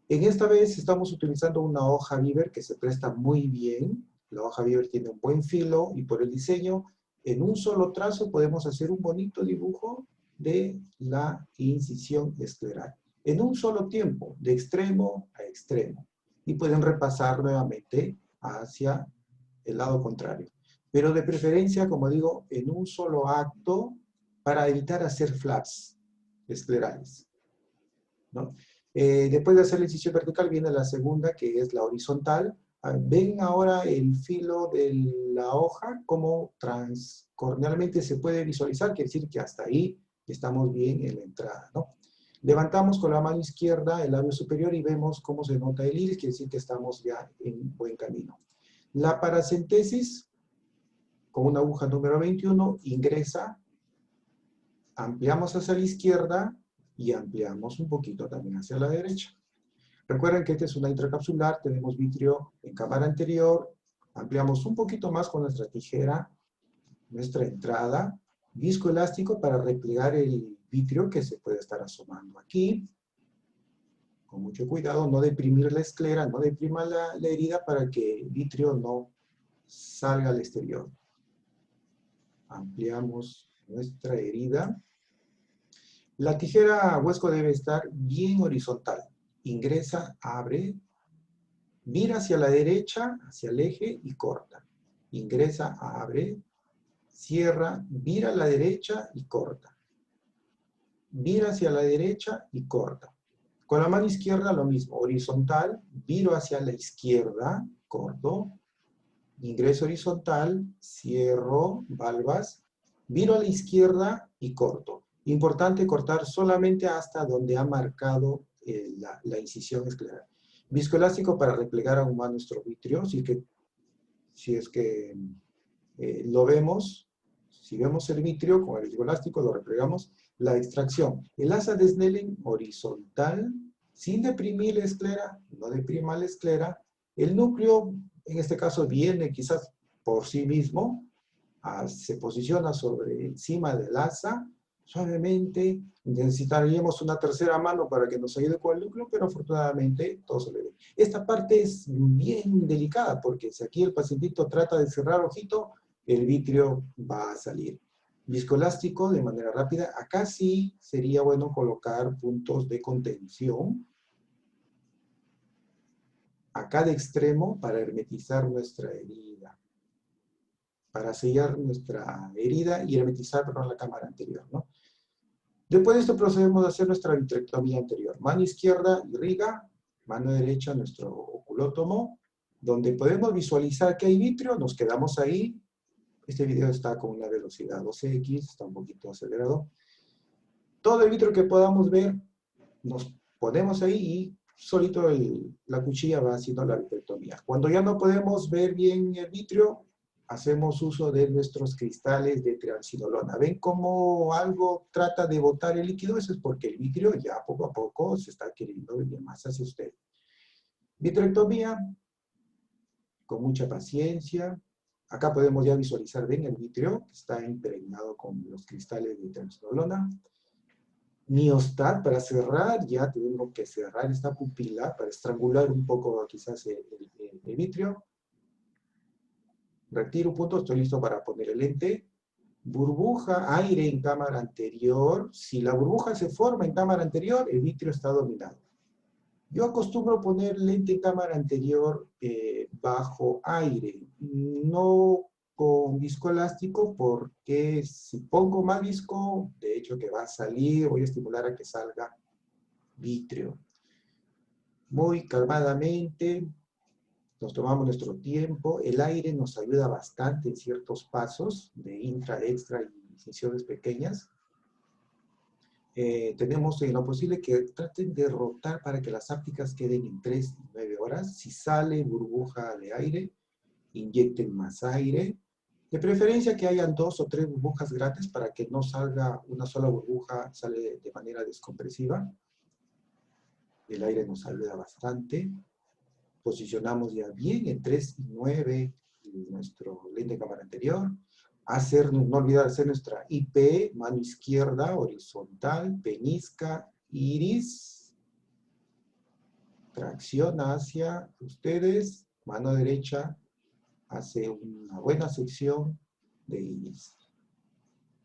C: En esta vez estamos utilizando una hoja Beaver que se presta muy bien. La hoja Beaver tiene un buen filo y por el diseño, en un solo trazo podemos hacer un bonito dibujo de la incisión escleral. En un solo tiempo, de extremo a extremo. Y pueden repasar nuevamente hacia el lado contrario. Pero de preferencia, como digo, en un solo acto para evitar hacer flaps esclerales, ¿no? Después de hacer la incisión vertical viene la segunda, que es la horizontal. Ven ahora el filo de la hoja, como transcornealmente se puede visualizar, quiere decir que hasta ahí estamos bien en la entrada, ¿no? Levantamos con la mano izquierda el labio superior y vemos cómo se nota el iris, quiere decir que estamos ya en buen camino. La paracentesis, con una aguja número 21, ingresa, ampliamos hacia la izquierda y ampliamos un poquito también hacia la derecha. Recuerden que esta es una intracapsular, tenemos vitrio en cámara anterior, ampliamos un poquito más con nuestra tijera, nuestra entrada, viscoelástico para replegar el vitrio que se puede estar asomando aquí. Con mucho cuidado, no deprimir la esclera, no deprima la herida para que el vitrio no salga al exterior. Ampliamos nuestra herida. La tijera huesco debe estar bien horizontal. Ingresa, abre, mira hacia la derecha, hacia el eje y corta. Ingresa, abre, cierra, vira a la derecha y corta. Vira hacia la derecha y corta. Con la mano izquierda lo mismo, horizontal, viro hacia la izquierda, corto, ingreso horizontal, cierro, valvas, viro a la izquierda y corto. Importante cortar solamente hasta donde ha marcado la incisión escleral. Viscoelástico para replegar aún más nuestro vitrio, si es que lo vemos, si vemos el vitrio con el viscoelástico lo replegamos. La extracción, el asa de Snellen horizontal, sin deprimir la esclera, no deprima la esclera. El núcleo, en este caso, viene quizás por sí mismo, se posiciona sobre encima del asa, suavemente. Necesitaríamos una tercera mano para que nos ayude con el núcleo, pero afortunadamente todo se le ve. Esta parte es bien delicada, porque si aquí el pacientito trata de cerrar ojito, el vitrio va a salir. Viscoelástico de manera rápida. Acá sí sería bueno colocar puntos de contención a cada extremo para hermetizar nuestra herida. Para sellar nuestra herida y hermetizar, perdón, la cámara anterior, ¿no? Después de esto procedemos a hacer nuestra vitrectomía anterior. Mano izquierda, irriga, mano derecha, nuestro oculótomo, donde podemos visualizar que hay vitrio, nos quedamos ahí. Este video está con una velocidad 12x, está un poquito acelerado. Todo el vitrio que podamos ver, nos ponemos ahí y solito la cuchilla va haciendo la vitrectomía. Cuando ya no podemos ver bien el vitrio, hacemos uso de nuestros cristales de triamcinolona. ¿Ven cómo algo trata de botar el líquido? Eso es porque el vitrio ya poco a poco se está queriendo venir más hacia usted. Vitrectomía, con mucha paciencia. Acá podemos ya visualizar bien el vitrio, que está impregnado con los cristales de triamcinolona. Miostat, para cerrar, ya tenemos que cerrar esta pupila para estrangular un poco quizás el vitrio. Retiro un punto, estoy listo para poner el lente. Burbuja, aire en cámara anterior. Si la burbuja se forma en cámara anterior, el vitrio está dominado. Yo acostumbro poner lente en cámara anterior bajo aire, no con viscoelástico, porque si pongo más visco, de hecho que va a salir, voy a estimular a que salga vitrio. Muy calmadamente, nos tomamos nuestro tiempo, el aire nos ayuda bastante en ciertos pasos de intra, extra y incisiones pequeñas. Tenemos en lo posible que traten de rotar para que las ápticas queden en 3 y 9 horas. Si sale burbuja de aire, inyecten más aire. De preferencia que hayan 2 o 3 burbujas grandes para que no salga una sola burbuja, sale de manera descompresiva. El aire nos ayuda bastante. Posicionamos ya bien en 3 y 9 nuestro lente de cámara anterior. No olvidar hacer nuestra IP, mano izquierda, horizontal, peñisca, iris. Tracciona hacia ustedes, mano derecha, hace una buena sección de iris.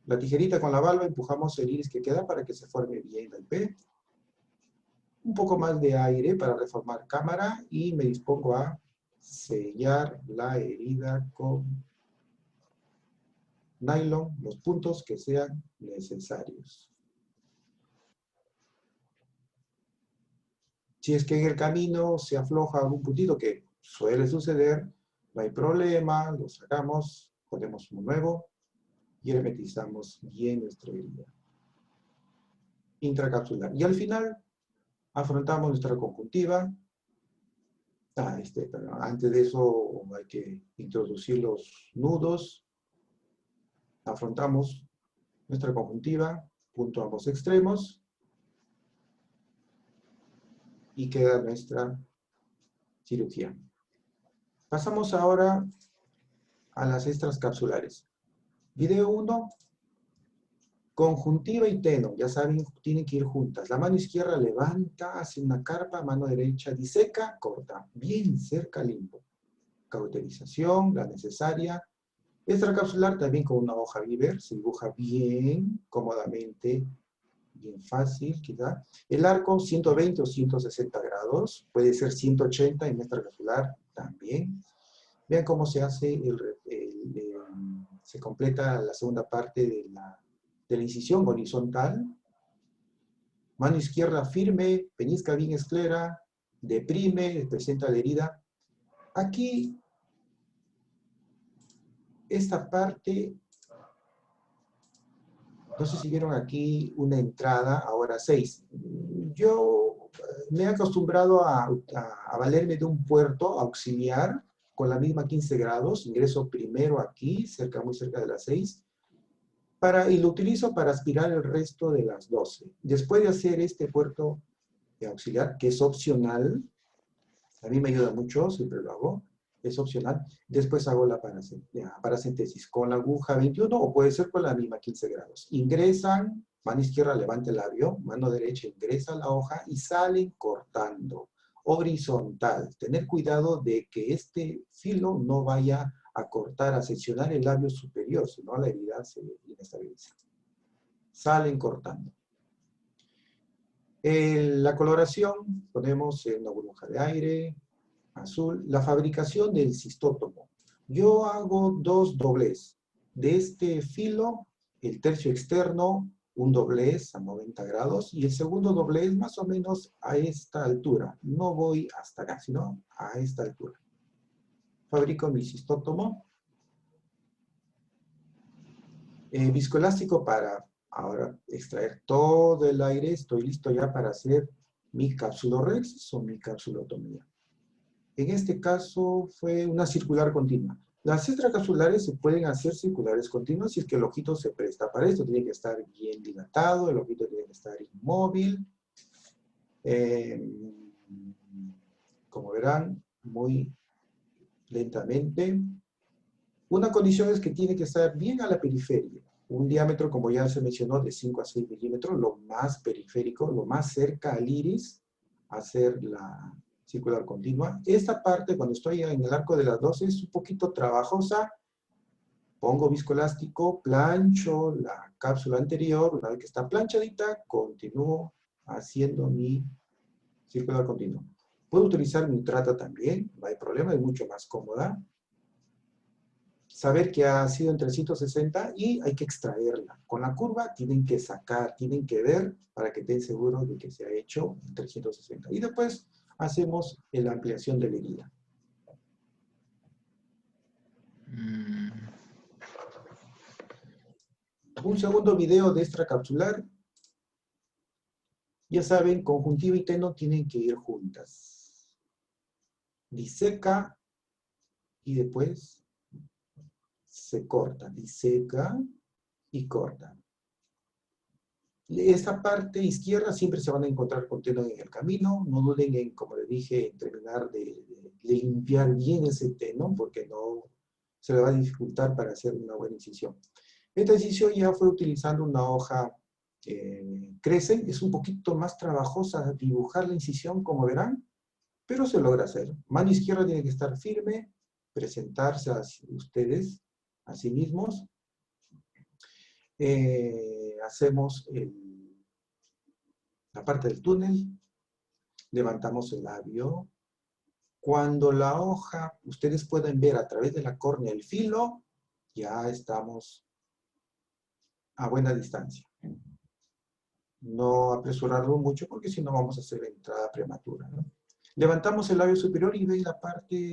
C: La tijerita con la valva empujamos el iris que queda para que se forme bien la IP. Un poco más de aire para reformar cámara y me dispongo a sellar la herida con nylon, los puntos que sean necesarios. Si es que en el camino se afloja algún puntito, que suele suceder, no hay problema, lo sacamos, ponemos uno nuevo y hermetizamos bien nuestra herida intracapsular. Y al final afrontamos nuestra conjuntiva. Pero antes de eso hay que introducir los nudos. Afrontamos nuestra conjuntiva, punto a ambos extremos. y queda nuestra cirugía. Pasamos ahora a las extracapsulares. Video 1, conjuntiva y teno, ya saben, tienen que ir juntas. La mano izquierda levanta, hace una carpa, mano derecha diseca, corta, bien cerca al limbo. Cauterización, la necesaria. Extracapsular también con una hoja Beaver, se dibuja bien, cómodamente, bien fácil, quizá. El arco 120 o 160 grados, puede ser 180 en extracapsular también. Vean cómo se hace, se completa la segunda parte de la incisión horizontal. Mano izquierda firme, peñisca bien esclera, deprime, presenta la herida. Aquí, esta parte, no sé si vieron aquí una entrada, ahora 6. Yo me he acostumbrado a valerme de un puerto auxiliar con la misma 15 grados. Ingreso primero aquí, muy cerca de las 6. Y lo utilizo para aspirar el resto de las 12. Después de hacer este puerto de auxiliar, que es opcional, a mí me ayuda mucho, siempre lo hago, es opcional. Después hago la paracentesis con la aguja 21 o puede ser con la misma 15 grados. Ingresan, mano izquierda levanta el labio, mano derecha ingresa la hoja y salen cortando. Horizontal. Tener cuidado de que este filo no vaya a cortar, a seccionar el labio superior, si no la herida se inestabiliza. Salen cortando. La coloración, ponemos una burbuja de aire, azul. La fabricación del cistótomo. Yo hago 2 doblez. De este filo, el tercio externo, un doblez a 90 grados, y el segundo doblez más o menos a esta altura. No voy hasta acá, sino a esta altura. Fabrico mi cistótomo. Viscoelástico para ahora extraer todo el aire. Estoy listo ya para hacer mi capsulorrex o mi capsulotomía. En este caso fue una circular continua. Las extracapsulares se pueden hacer circulares continuas si es que el ojito se presta para esto. Tiene que estar bien dilatado, el ojito tiene que estar inmóvil. Como verán, muy lentamente. Una condición es que tiene que estar bien a la periferia. Un diámetro, como ya se mencionó, de 5 a 6 milímetros, lo más periférico, lo más cerca al iris, hacer la circular continua. Esta parte, cuando estoy en el arco de las 12, es un poquito trabajosa. Pongo viscoelástico, plancho la cápsula anterior. Una vez que está planchadita, continúo haciendo mi circular continua. Puedo utilizar mi trata también, no hay problema, es mucho más cómoda. Saber que ha sido en 360 y hay que extraerla. Con la curva tienen que sacar, tienen que ver para que estén seguros de que se ha hecho en 360. Y después hacemos la ampliación de la herida. Un segundo video de extracapsular. Ya saben, conjuntiva y teno tienen que ir juntas. Diseca y después se corta. Diseca y corta. Esta parte izquierda siempre se van a encontrar con teno en el camino. No duden en, como les dije, en terminar de limpiar bien ese teno, porque no se le va a dificultar para hacer una buena incisión. Esta incisión ya fue utilizando una hoja Crescent. Es un poquito más trabajosa dibujar la incisión, como verán, pero se logra hacer. Mano izquierda tiene que estar firme, presentarse a ustedes, a sí mismos. Hacemos la parte del túnel, levantamos el labio. Cuando la hoja, ustedes pueden ver a través de la córnea el filo, ya estamos a buena distancia. No apresurarlo mucho porque si no vamos a hacer la entrada prematura, ¿no? Levantamos el labio superior y ven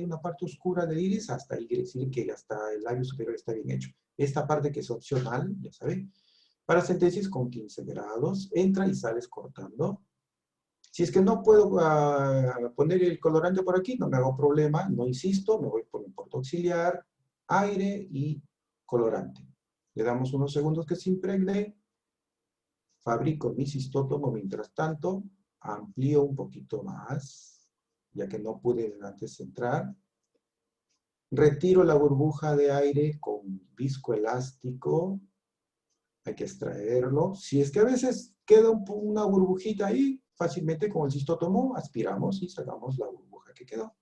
C: una parte oscura del iris, hasta ahí quiere decir que hasta el labio superior está bien hecho. Esta parte que es opcional, ya saben, paracentesis con 15 grados, entra y sales cortando. Si es que no puedo poner el colorante por aquí, no me hago problema, no insisto, me voy por un puerto auxiliar, aire y colorante. Le damos unos segundos que se impregne, fabrico mi cistótomo mientras tanto, amplío un poquito más, ya que no pude antes entrar. Retiro la burbuja de aire con viscoelástico. Hay que extraerlo. Si es que a veces queda una burbujita ahí, fácilmente con el cistótomo aspiramos y sacamos la burbuja que quedó.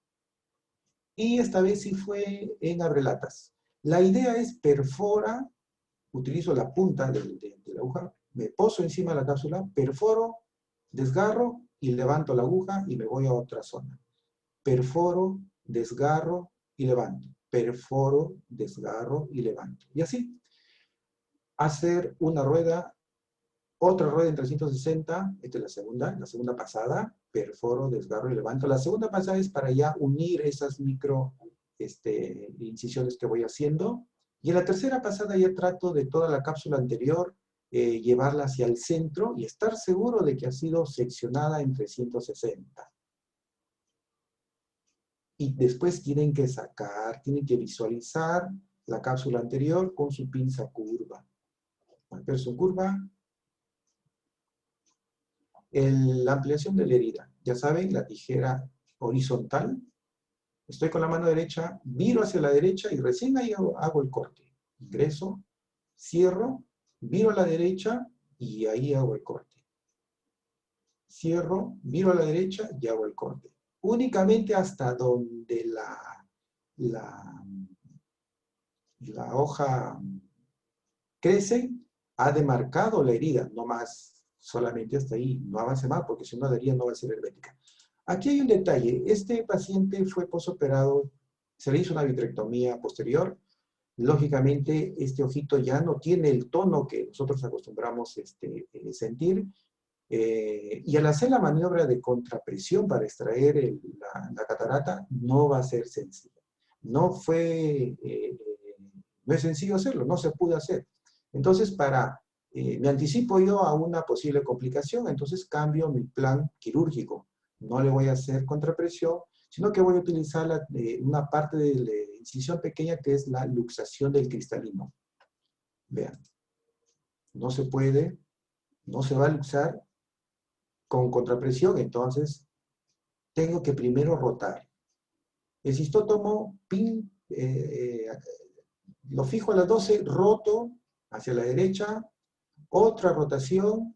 C: Y esta vez sí fue en abrelatas. La idea es perfora, utilizo la punta de la aguja, me poso encima de la cápsula, perforo, desgarro y levanto la aguja y me voy a otra zona. Perforo, desgarro y levanto. Perforo, desgarro y levanto. Y así, hacer una rueda, otra rueda en 360, esta es la segunda pasada, perforo, desgarro y levanto. La segunda pasada es para ya unir esas micro incisiones que voy haciendo. Y en la tercera pasada ya trato de toda la cápsula anterior, llevarla hacia el centro y estar seguro de que ha sido seccionada en 360. Y después tienen que sacar, tienen que visualizar la cápsula anterior con su pinza curva. Marcar su curva. La ampliación de la herida. Ya saben, la tijera horizontal. Estoy con la mano derecha, viro hacia la derecha y recién ahí hago el corte. Ingreso, cierro, viro a la derecha y ahí hago el corte. Cierro, viro a la derecha y hago el corte. Únicamente hasta donde la hoja crece, ha demarcado la herida, no más, solamente hasta ahí, no avance más, porque si no la herida no va a ser hermética. Aquí hay un detalle, este paciente fue posoperado, se le hizo una vitrectomía posterior, lógicamente este ojito ya no tiene el tono que nosotros acostumbramos sentir, y al hacer la maniobra de contrapresión para extraer la catarata, no va a ser sencillo. No es sencillo hacerlo, no se pudo hacer. Entonces, me anticipo yo a una posible complicación, entonces cambio mi plan quirúrgico. No le voy a hacer contrapresión, sino que voy a utilizar una parte de la incisión pequeña que es la luxación del cristalino. Vean, no se puede, no se va a luxar con contrapresión, entonces tengo que primero rotar. El cistótomo, lo fijo a las 12, roto hacia la derecha, otra rotación,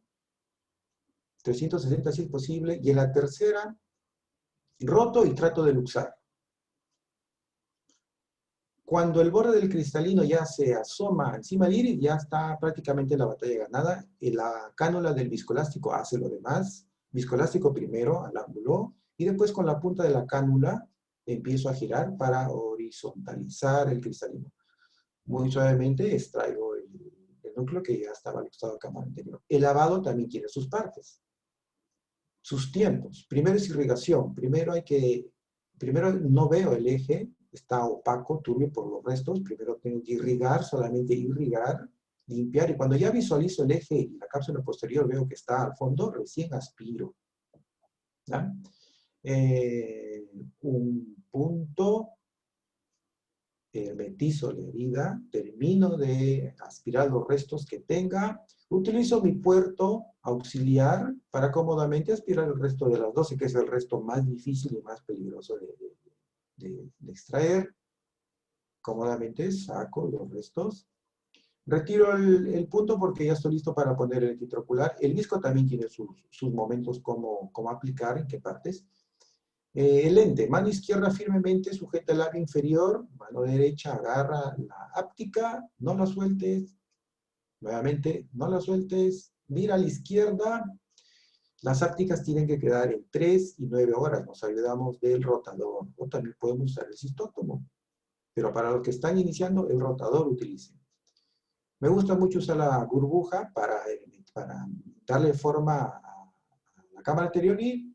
C: 360 si es posible, y en la tercera, roto y trato de luxar. Cuando el borde del cristalino ya se asoma encima del iris, ya está prácticamente la batalla ganada, y la cánula del viscoelástico hace lo demás. Viscoelástico primero al ángulo, y después con la punta de la cánula empiezo a girar para horizontalizar el cristalino. Muy suavemente extraigo el núcleo que ya estaba luxado a cámara anterior. El lavado también tiene sus partes, sus tiempos. Primero es irrigación. Primero no veo el eje, está opaco, turbio por los restos. Primero tengo que irrigar, solamente irrigar, limpiar. Y cuando ya visualizo el eje y la cápsula posterior veo que está al fondo, recién aspiro. ¿Ya? Un punto, hermetizo la herida, termino de aspirar los restos que tenga, utilizo mi puerto auxiliar para cómodamente aspirar el resto de las 12, que es el resto más difícil y más peligroso de extraer. Cómodamente saco los restos. Retiro el punto porque ya estoy listo para poner el equitrocular. El visco también tiene sus momentos como aplicar, en qué partes. El lente, mano izquierda firmemente sujeta el labio inferior, mano derecha agarra la áptica, no la sueltes, nuevamente, no la sueltes, mira a la izquierda, las ápticas tienen que quedar en 3 y 9 horas, nos olvidamos del rotador, o también podemos usar el cistótomo, pero para los que están iniciando, el rotador utilicen. Me gusta mucho usar la burbuja para darle forma a la cámara anterior y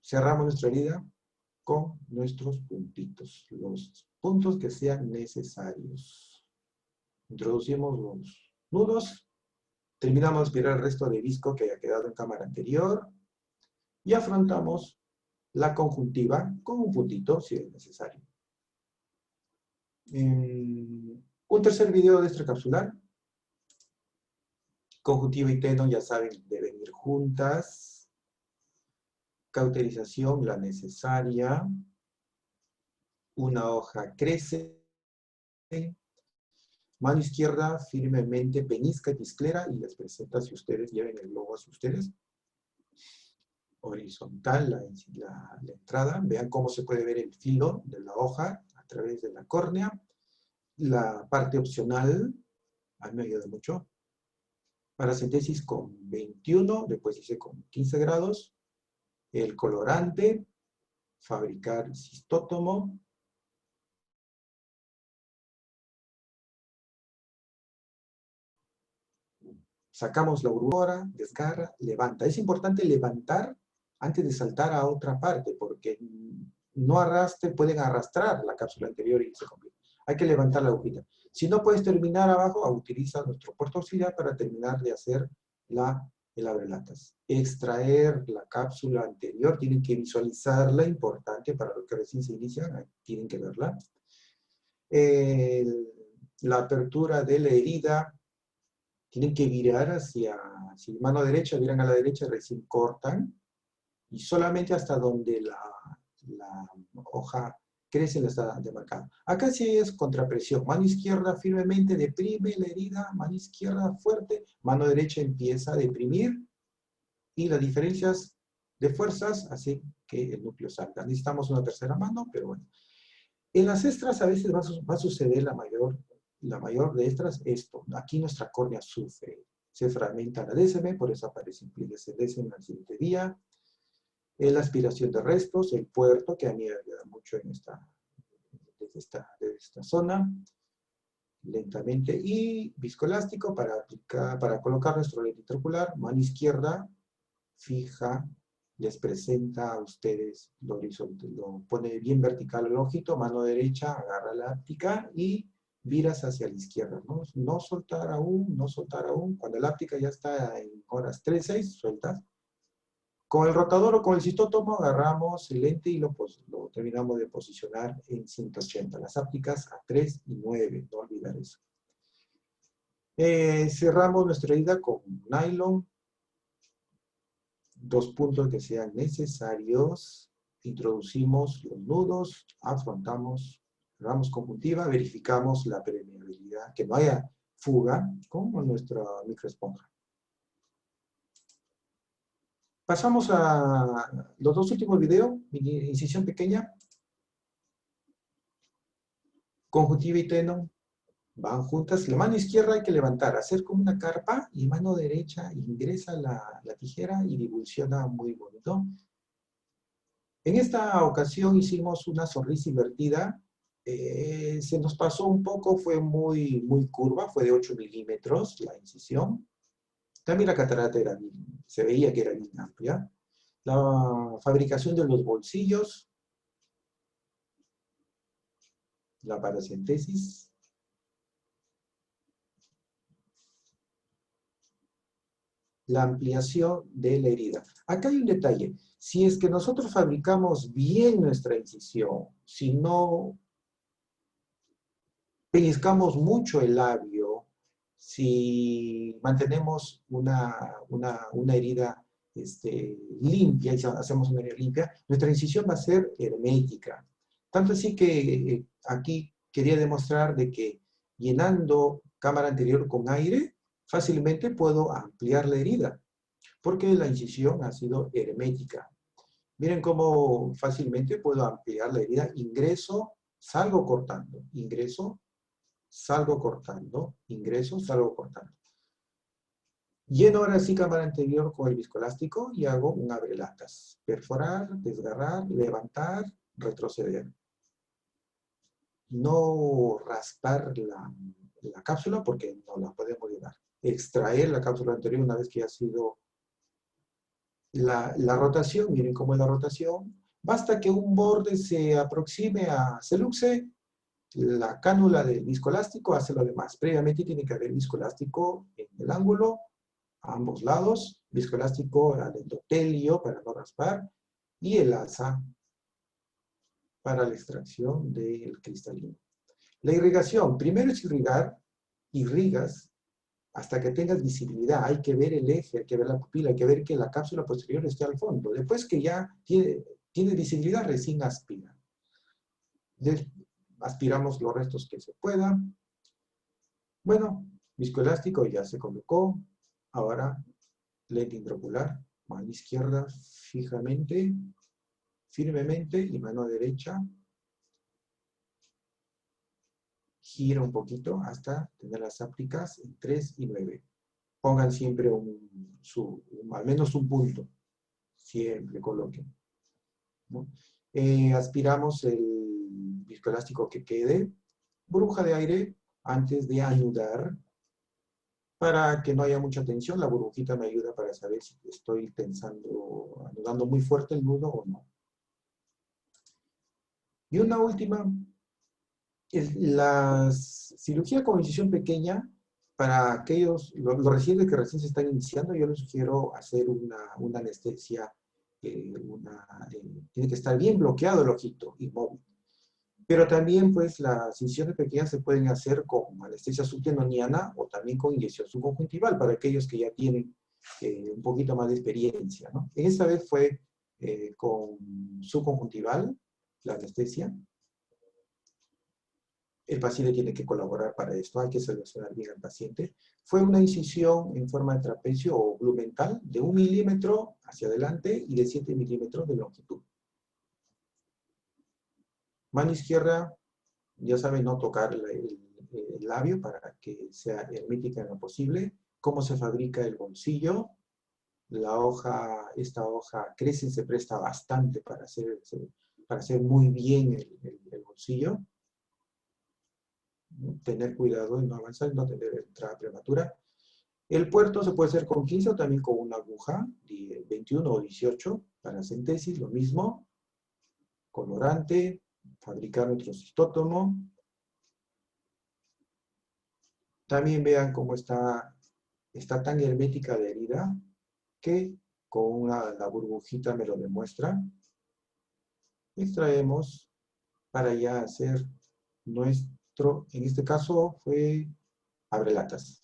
C: cerramos nuestra herida con nuestros puntitos, los puntos que sean necesarios. Introducimos los nudos, terminamos de aspirar el resto de visco que haya quedado en cámara anterior y afrontamos la conjuntiva con un puntito si es necesario. Un tercer video de extracapsular. Conjuntiva y tendón, ya saben, deben ir juntas. Cauterización, la necesaria. Una hoja crece. Mano izquierda firmemente peñisca y disclera y les presenta, si ustedes lleven el logo hacia ustedes. Horizontal la entrada. Vean cómo se puede ver el filo de la hoja a través de la córnea. La parte opcional, a mí me ayuda mucho. Paracentesis con 21, después hice con 15 grados. El colorante, fabricar cistótomo. Sacamos la urbora, desgarra, levanta. Es importante levantar antes de saltar a otra parte, porque no arrastre, pueden arrastrar la cápsula anterior y se complica. Hay que levantar la agujita. Si no puedes terminar abajo, utiliza nuestro puerto auxiliar para terminar de hacer el abrelatas. Extraer la cápsula anterior, tienen que visualizarla, importante para los que recién se inician, tienen que verla. La apertura de la herida, tienen que virar hacia mano derecha, viran a la derecha, recién cortan, y solamente hasta donde la hoja crece la está demarcada. Acá sí es contrapresión. Mano izquierda firmemente deprime la herida, mano izquierda fuerte, mano derecha empieza a deprimir, y las diferencias de fuerzas hacen que el núcleo salga. Necesitamos una tercera mano, pero bueno. En las extras a veces va a suceder la mayor de estas, esto. Aquí nuestra córnea sufre. Se fragmenta la DSM, por eso aparecen pliegues de DSM al siguiente día. La aspiración de restos, el puerto, que a mí me ayuda mucho en desde esta zona. Lentamente. Y viscoelástico para colocar nuestro lente intraocular. Mano izquierda, fija, les presenta a ustedes lo horizontal, lo pone bien vertical el ojito, mano derecha, agarra la áptica y viras hacia la izquierda, ¿no? No soltar aún, no soltar aún. Cuando la áptica ya está en horas 3-6, sueltas. Con el rotador o con el cistótomo agarramos el lente y lo terminamos de posicionar en 180. Las ápticas a 3 y 9, no olvidar eso. Cerramos nuestra herida con nylon. 2 puntos que sean necesarios, introducimos los nudos, afrontamos, cerramos conjuntiva, verificamos la permeabilidad, que no haya fuga con nuestra microesponja. Pasamos a los 2 últimos videos, incisión pequeña, conjuntiva y teno, van juntas. La mano izquierda hay que levantar, hacer como una carpa, y mano derecha ingresa la tijera y divulsiona muy bonito. En esta ocasión hicimos una sonrisa invertida. Se nos pasó un poco, fue muy curva, fue de 8 milímetros la incisión. También la catarata se veía que era bien amplia. La fabricación de los bolsillos. La paracentesis. La ampliación de la herida. Acá hay un detalle. Si es que nosotros fabricamos bien nuestra incisión, si no pellizcamos mucho el labio, si mantenemos una herida limpia, y hacemos una herida limpia, nuestra incisión va a ser hermética. Tanto así que aquí quería demostrar de que llenando cámara anterior con aire, fácilmente puedo ampliar la herida, porque la incisión ha sido hermética. Miren cómo fácilmente puedo ampliar la herida. Ingreso, salgo cortando. Ingreso, salgo cortando. Ingreso, salgo cortando. Lleno ahora sí cámara anterior con el viscoelástico y hago un abrelatas. Perforar, desgarrar, levantar, retroceder. No raspar la cápsula porque no la podemos llevar. Extraer la cápsula anterior una vez que ha sido la rotación. Miren cómo es la rotación. Basta que un borde se aproxime se luxe, la cánula del viscoelástico hace lo demás. Previamente tiene que haber viscoelástico en el ángulo, a ambos lados, viscoelástico al endotelio para no raspar, y el asa para la extracción del cristalino. La irrigación, primero es irrigas hasta que tengas visibilidad. Hay que ver el eje, hay que ver la pupila, hay que ver que la cápsula posterior esté al fondo. Después que ya tienes visibilidad, recién aspira. Aspiramos los restos que se pueda. Bueno, viscoelástico ya se colocó. Ahora, lente intraocular, mano izquierda fijamente, firmemente, y mano derecha. Gira un poquito hasta tener las ápticas en 3 y 9. Pongan siempre al menos un punto. Siempre coloquen, ¿no? Aspiramos el viscoelástico que quede. Burbuja de aire antes de anudar. Para que no haya mucha tensión, la burbujita me ayuda para saber si estoy tensando, anudando muy fuerte el nudo o no. Y una última, la cirugía con incisión pequeña, para aquellos, los recientes que recién se están iniciando, yo les sugiero hacer una anestesia, tiene que estar bien bloqueado el ojito, inmóvil. Pero también, pues, las incisiones pequeñas se pueden hacer con anestesia subtenoniana o también con inyección subconjuntival para aquellos que ya tienen un poquito más de experiencia, ¿no? Esta vez fue con subconjuntival, la anestesia. El paciente tiene que colaborar para esto, hay que seleccionar bien al paciente. Fue una incisión en forma de trapecio o blumental de 1 milímetro hacia adelante y de 7 milímetros de longitud. Mano izquierda, ya saben, no tocar el labio para que sea hermética en lo posible. Cómo se fabrica el bolsillo. La hoja, esta hoja crece y se presta bastante para hacer muy bien el bolsillo. Tener cuidado y no avanzar, no tener entrada prematura. El puerto se puede hacer con 15 o también con una aguja de 21 o 18 para centesis, lo mismo. Colorante, fabricar nuestro cistótomo. También vean cómo está tan hermética la herida que con la burbujita me lo demuestra. Extraemos para ya hacer nuestro, en este caso fue abrelatas.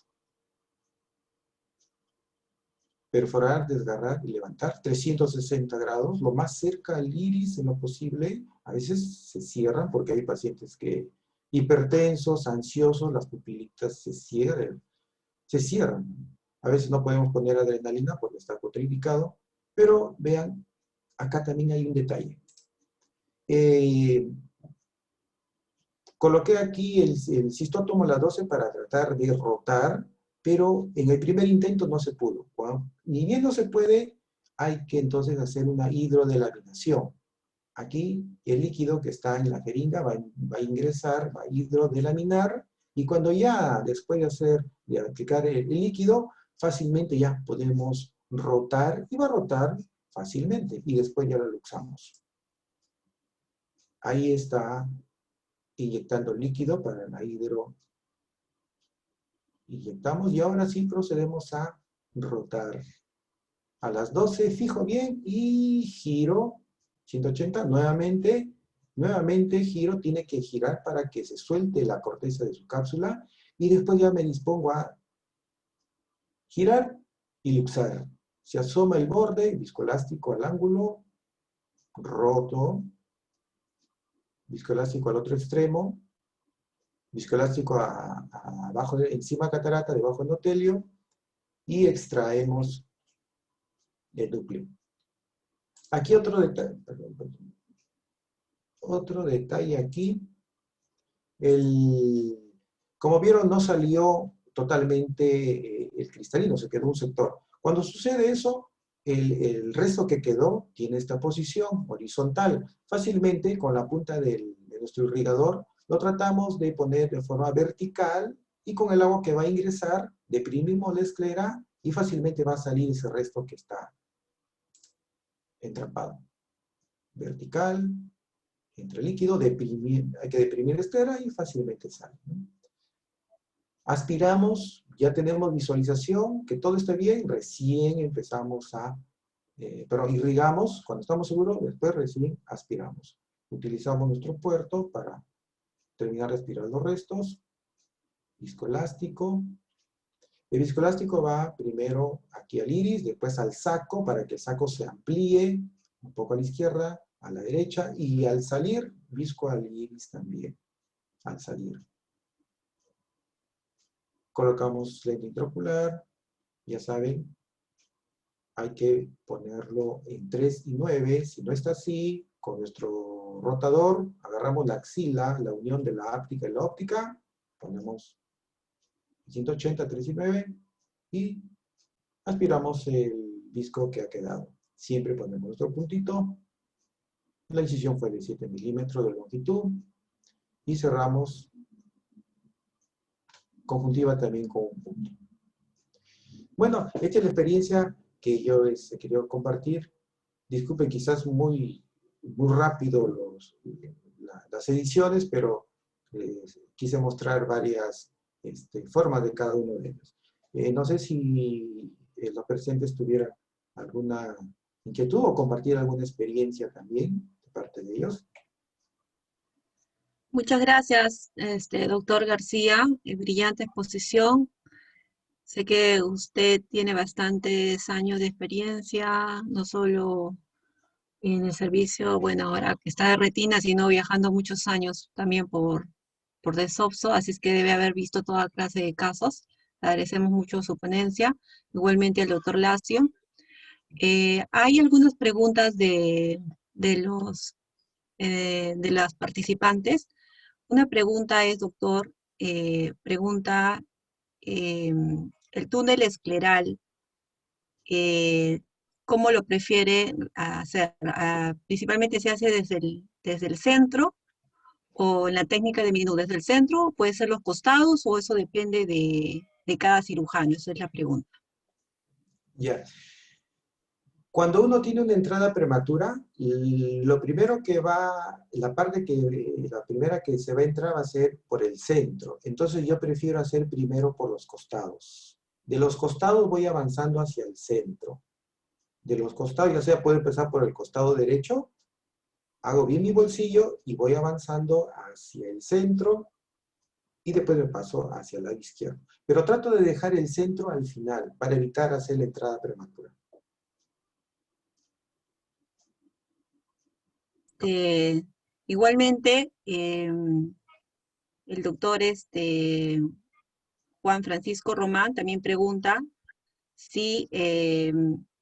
C: Perforar, desgarrar y levantar, 360 grados, lo más cerca al iris en lo posible. A veces se cierran porque hay pacientes que hipertensos, ansiosos, las pupilitas se cierran. A veces no podemos poner adrenalina porque está contraindicado, pero vean, acá también hay un detalle. Coloqué aquí el cistótomo la 12 para tratar de rotar, pero en el primer intento no se pudo. Ni bien no se puede, hay que entonces hacer una hidrodelaminación. Aquí el líquido que está en la jeringa va a ingresar, va a hidrodelaminar, y cuando ya después de aplicar el líquido, fácilmente ya podemos rotar, y va a rotar fácilmente, y después ya lo luxamos. Ahí está inyectando líquido para la hidro. Inyectamos y ahora sí procedemos a rotar. A las 12 fijo bien y giro 180, nuevamente giro, tiene que girar para que se suelte la corteza de su cápsula y después ya me dispongo a girar y luxar. Se asoma el borde, viscoelástico al ángulo, roto, viscoelástico al otro extremo, viscoelástico abajo, encima catarata, debajo endotelio, y extraemos el núcleo. Aquí otro detalle, otro detalle aquí. Como vieron, no salió totalmente el cristalino, se quedó un sector. Cuando sucede eso, el resto que quedó tiene esta posición horizontal. Fácilmente, con la punta de nuestro irrigador, lo tratamos de poner de forma vertical y con el agua que va a ingresar, deprimimos la esclera y fácilmente va a salir ese resto que está entrampado. Vertical, entre líquido, hay que deprimir la esclera y fácilmente sale, ¿no? Aspiramos, ya tenemos visualización, que todo esté bien, recién empezamos pero irrigamos, cuando estamos seguros, después recién aspiramos. Utilizamos nuestro puerto para terminar de aspirar los restos, viscoelástico. El viscoelástico va primero aquí al iris, después al saco, para que el saco se amplíe un poco a la izquierda, a la derecha, y al salir, visco al iris también, al salir. Colocamos lente intraocular, ya saben, hay que ponerlo en 3 y 9, si no está así, con nuestro rotador, agarramos la axila, la unión de la áptica y la óptica, ponemos 180, 3 y 9, y aspiramos el visco que ha quedado. Siempre ponemos nuestro puntito, la incisión fue de 7 milímetros de longitud, y cerramos conjuntiva también con un punto. Bueno, esta es la experiencia que yo les he querido compartir. Disculpen quizás muy rápido las ediciones, pero quise mostrar varias formas de cada uno de ellos. No sé si los presentes tuvieran alguna inquietud o compartir alguna experiencia también de parte de ellos.
A: Muchas gracias, doctor García. Brillante exposición. Sé que usted tiene bastantes años de experiencia, no solo en el servicio, bueno, ahora que está de retina, sino viajando muchos años también por DESOPSO, así es que debe haber visto toda clase de casos. Le agradecemos mucho su ponencia. Igualmente al doctor Lacio. Hay algunas preguntas de las participantes. Una pregunta es, doctor, pregunta, el túnel escleral, ¿cómo lo prefiere hacer? Principalmente se hace desde el centro o en la técnica de Minú, desde el centro, puede ser los costados o eso depende de cada cirujano, esa es la pregunta.
C: Ya. Cuando uno tiene una entrada prematura, lo primero que va, la primera que se va a entrar va a ser por el centro. Entonces yo prefiero hacer primero por los costados. De los costados voy avanzando hacia el centro. De los costados, ya sea puedo empezar por el costado derecho, hago bien mi bolsillo y voy avanzando hacia el centro y después me paso hacia el lado izquierdo. Pero trato de dejar el centro al final para evitar hacer la entrada prematura.
A: Igualmente, el doctor Juan Francisco Román también pregunta si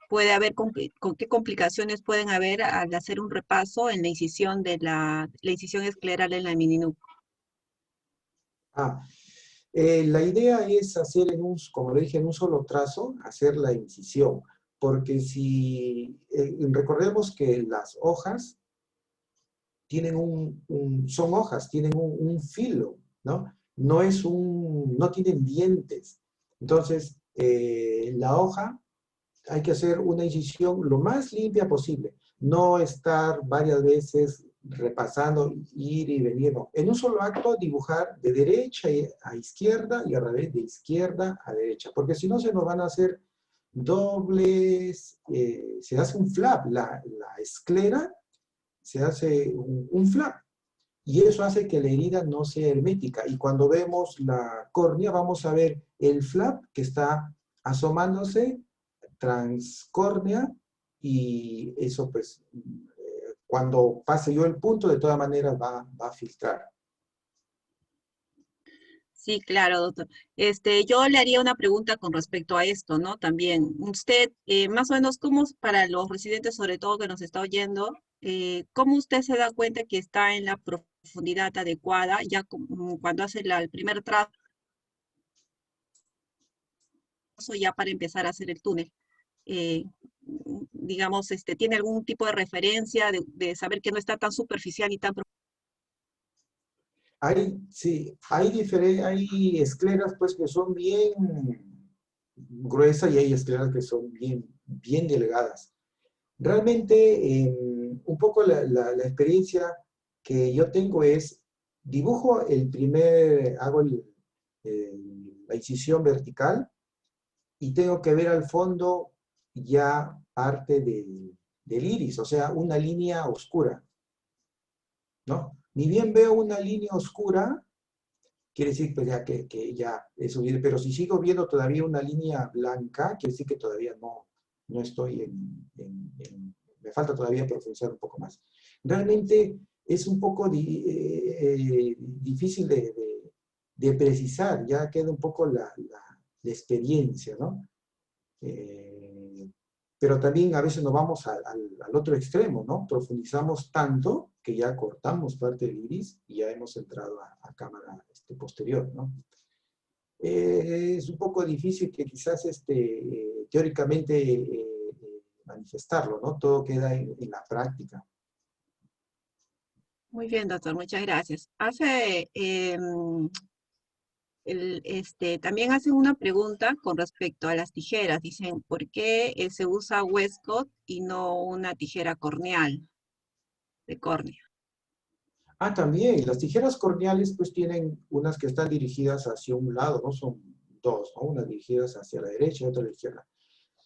A: puede haber, con qué complicaciones pueden haber al hacer un repaso en la incisión de la incisión escleral en la mininuc.
C: La idea es hacer, como lo dije, en un solo trazo, hacer la incisión. Porque si recordemos que las hojas tienen son hojas, tienen un filo, ¿no? No tienen dientes. Entonces, la hoja hay que hacer una incisión lo más limpia posible. No estar varias veces repasando, ir y venir, no. En un solo acto dibujar de derecha a izquierda y al revés de izquierda a derecha, porque si no se nos van a hacer dobles, se hace un flap, la esclera se hace un flap. Y eso hace que la herida no sea hermética. Y cuando vemos la córnea, vamos a ver el flap que está asomándose, transcórnea, y eso pues, cuando pase yo el punto, de todas maneras va a filtrar.
A: Sí, claro, doctor. Yo le haría una pregunta con respecto a esto, ¿no? También, usted, más o menos, ¿cómo para los residentes, sobre todo que nos está oyendo, cómo usted se da cuenta que está en la profundidad adecuada, ya cuando hace el primer trazo, ya para empezar a hacer el túnel? Digamos, ¿tiene algún tipo de referencia de saber que no está tan superficial y tan profundo?
C: Sí, hay escleras pues que son bien gruesas y hay escleras que son bien delgadas. Realmente, un poco la experiencia que yo tengo es, dibujo hago la incisión vertical y tengo que ver al fondo ya parte del iris, o sea, una línea oscura, ¿no? Ni bien veo una línea oscura, quiere decir pues, ya que ya he subido. Pero si sigo viendo todavía una línea blanca, quiere decir que todavía no estoy me falta todavía profundizar un poco más. Realmente es un poco difícil de precisar, ya queda un poco la experiencia, ¿no? Pero también a veces nos vamos al otro extremo, ¿no? Profundizamos tanto que ya cortamos parte del iris y ya hemos entrado a cámara posterior, ¿no? Es un poco difícil que quizás teóricamente manifestarlo, ¿no? Todo queda en la práctica.
A: Muy bien, doctor, muchas gracias. También hacen una pregunta con respecto a las tijeras. Dicen, ¿por qué se usa Westcott y no una tijera corneal, de córnea?
C: Ah, también, las tijeras corneales pues tienen unas que están dirigidas hacia un lado, ¿no? Son dos, ¿no? Unas dirigidas hacia la derecha y otra a la izquierda.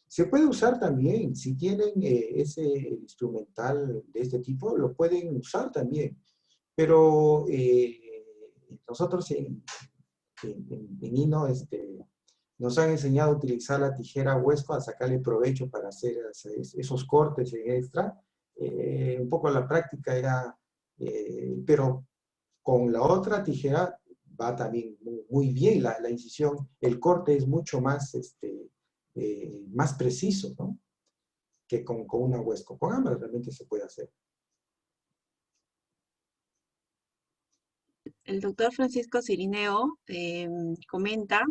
C: Se puede usar también, si tienen ese instrumental de este tipo, lo pueden usar también. Pero nosotros en INO nos han enseñado a utilizar la tijera Westcott, a sacarle provecho para hacer esos cortes en extra. Un poco la práctica era, pero con la otra tijera va también muy bien la incisión, el corte es mucho más, más preciso, ¿no? Que con una Westcott. Con ambas realmente se puede hacer.
A: El doctor Francisco Cirineo comenta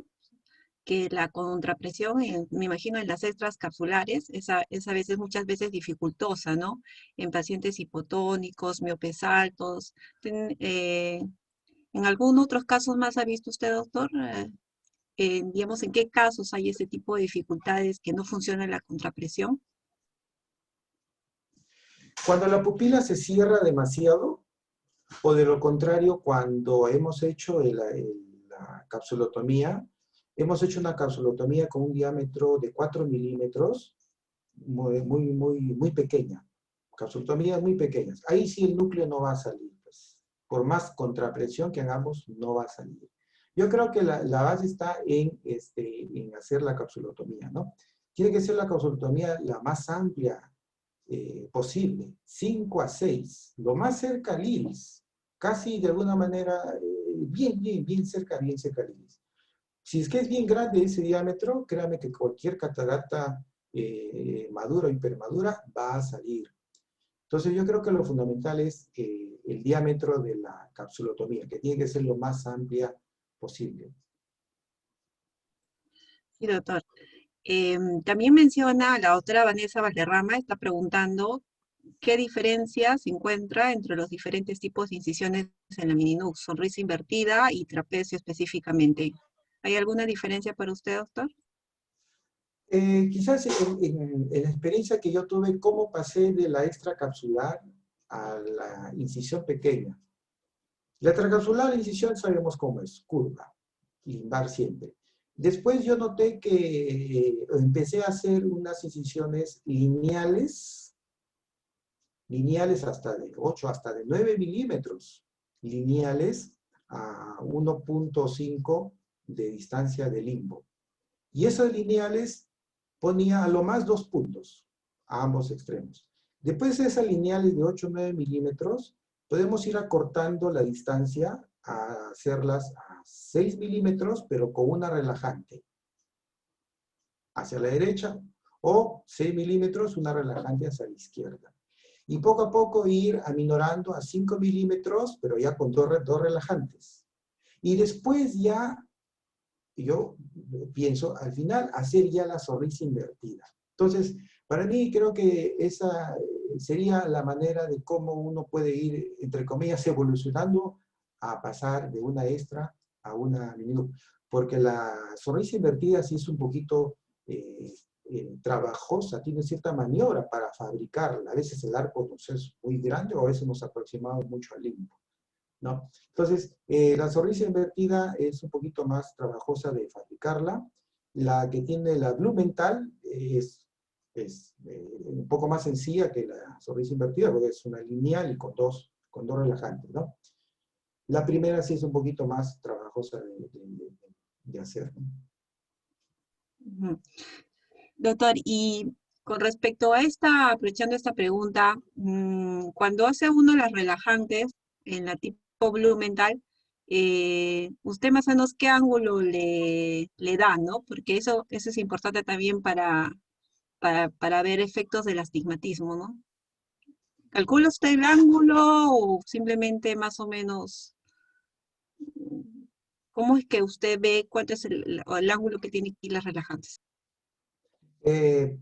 A: que la contrapresión, me imagino en las extras capsulares, es a veces, muchas veces dificultosa, ¿no? En pacientes hipotónicos, miopes altos. ¿En algunos otros casos más ha visto usted, doctor? Digamos, ¿en qué casos hay ese tipo de dificultades que no funciona la contrapresión?
C: Cuando la pupila se cierra demasiado, o de lo contrario, cuando hemos hecho la capsulotomía, hemos hecho una capsulotomía con un diámetro de 4 milímetros, muy pequeña. Capsulotomías muy pequeñas. Ahí sí el núcleo no va a salir. Pues. Por más contrapresión que hagamos, no va a salir. Yo creo que la base está en hacer la capsulotomía, ¿no? Tiene que ser la capsulotomía la más amplia posible, 5 a 6, lo más cerca al iris, casi de alguna manera bien cerca al iris. Si es que es bien grande ese diámetro, créame que cualquier catarata madura o hipermadura va a salir. Entonces yo creo que lo fundamental es el diámetro de la capsulotomía, que tiene que ser lo más amplia posible.
A: Sí, doctor. También menciona la doctora Vanessa Valderrama, está preguntando qué diferencia se encuentra entre los diferentes tipos de incisiones en la mini-nux, sonrisa invertida y trapecio específicamente. ¿Hay alguna diferencia para usted, doctor?
C: Quizás en la experiencia que yo tuve, cómo pasé de la extracapsular a la incisión pequeña. La extracapsular, la incisión sabemos cómo es, curva, limbar siempre. Después yo noté que empecé a hacer unas incisiones lineales hasta de 8, hasta de 9 milímetros, lineales a 1.5 de distancia de limbo. Y esos lineales ponía a lo más 2 puntos a ambos extremos. Después de esas lineales de 8 o 9 milímetros, podemos ir acortando la distancia a hacerlas a 6 milímetros, pero con una relajante hacia la derecha, o 6 milímetros, una relajante hacia la izquierda. Y poco a poco ir aminorando a 5 milímetros, pero ya con dos relajantes. Y después ya, yo pienso, al final, hacer ya la sonrisa invertida. Entonces, para mí creo que esa sería la manera de cómo uno puede ir, entre comillas, evolucionando a pasar de una extra a una mini. Porque la sonrisa invertida sí es un poquito trabajosa, tiene cierta maniobra para fabricarla. A veces el arco nos es muy grande o a veces nos aproximamos mucho al limbo, ¿no? Entonces, la sonrisa invertida es un poquito más trabajosa de fabricarla. La que tiene la Blumenthal es un poco más sencilla que la sonrisa invertida, porque es una lineal y con dos relajantes, ¿no? La primera sí es un poquito más trabajosa trabajosa de hacer, ¿no?
A: Ujú. Doctor, y con respecto a aprovechando esta pregunta, cuando hace uno las relajantes en la tipo Blumenthal, usted más o menos qué ángulo le da, ¿no? Porque eso es importante también para ver efectos del astigmatismo, ¿no? ¿Calcula usted el ángulo o simplemente más o menos, cómo es que usted ve cuánto es el ángulo que tiene aquí las relajantes?
C: Eh,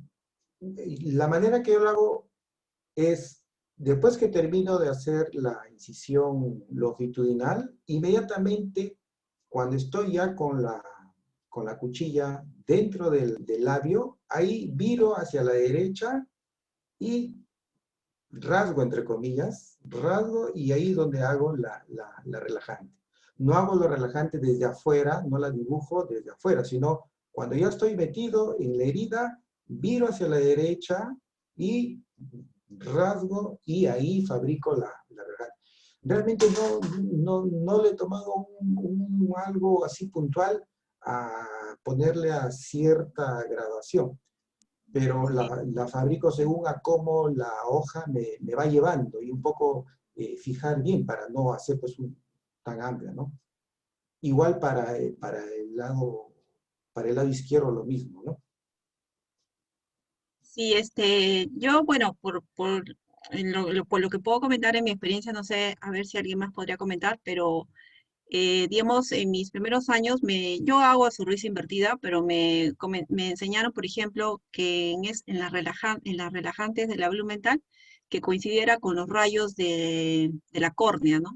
C: la manera que yo lo hago es, después que termino de hacer la incisión longitudinal, inmediatamente cuando estoy ya con la cuchilla dentro del labio, ahí viro hacia la derecha y rasgo, entre comillas, rasgo y ahí es donde hago la relajante. No hago lo relajante desde afuera, no la dibujo desde afuera, sino cuando ya estoy metido en la herida, viro hacia la derecha y rasgo y ahí fabrico la relajante. Realmente no le he tomado algo así puntual a ponerle a cierta graduación, pero
A: Sí.
C: la fabrico según a cómo la hoja me va llevando y un poco fijar bien para no hacer pues tan amplia, ¿no? Igual para el lado izquierdo lo mismo, ¿no?
A: Sí, yo, bueno, por lo que puedo comentar en mi experiencia, no sé, a ver si alguien más podría comentar, pero digamos, en mis primeros años, yo hago sonrisa invertida, pero me enseñaron, por ejemplo, que en las relajantes de la Blumenthal, que coincidiera con los rayos de la córnea, ¿no?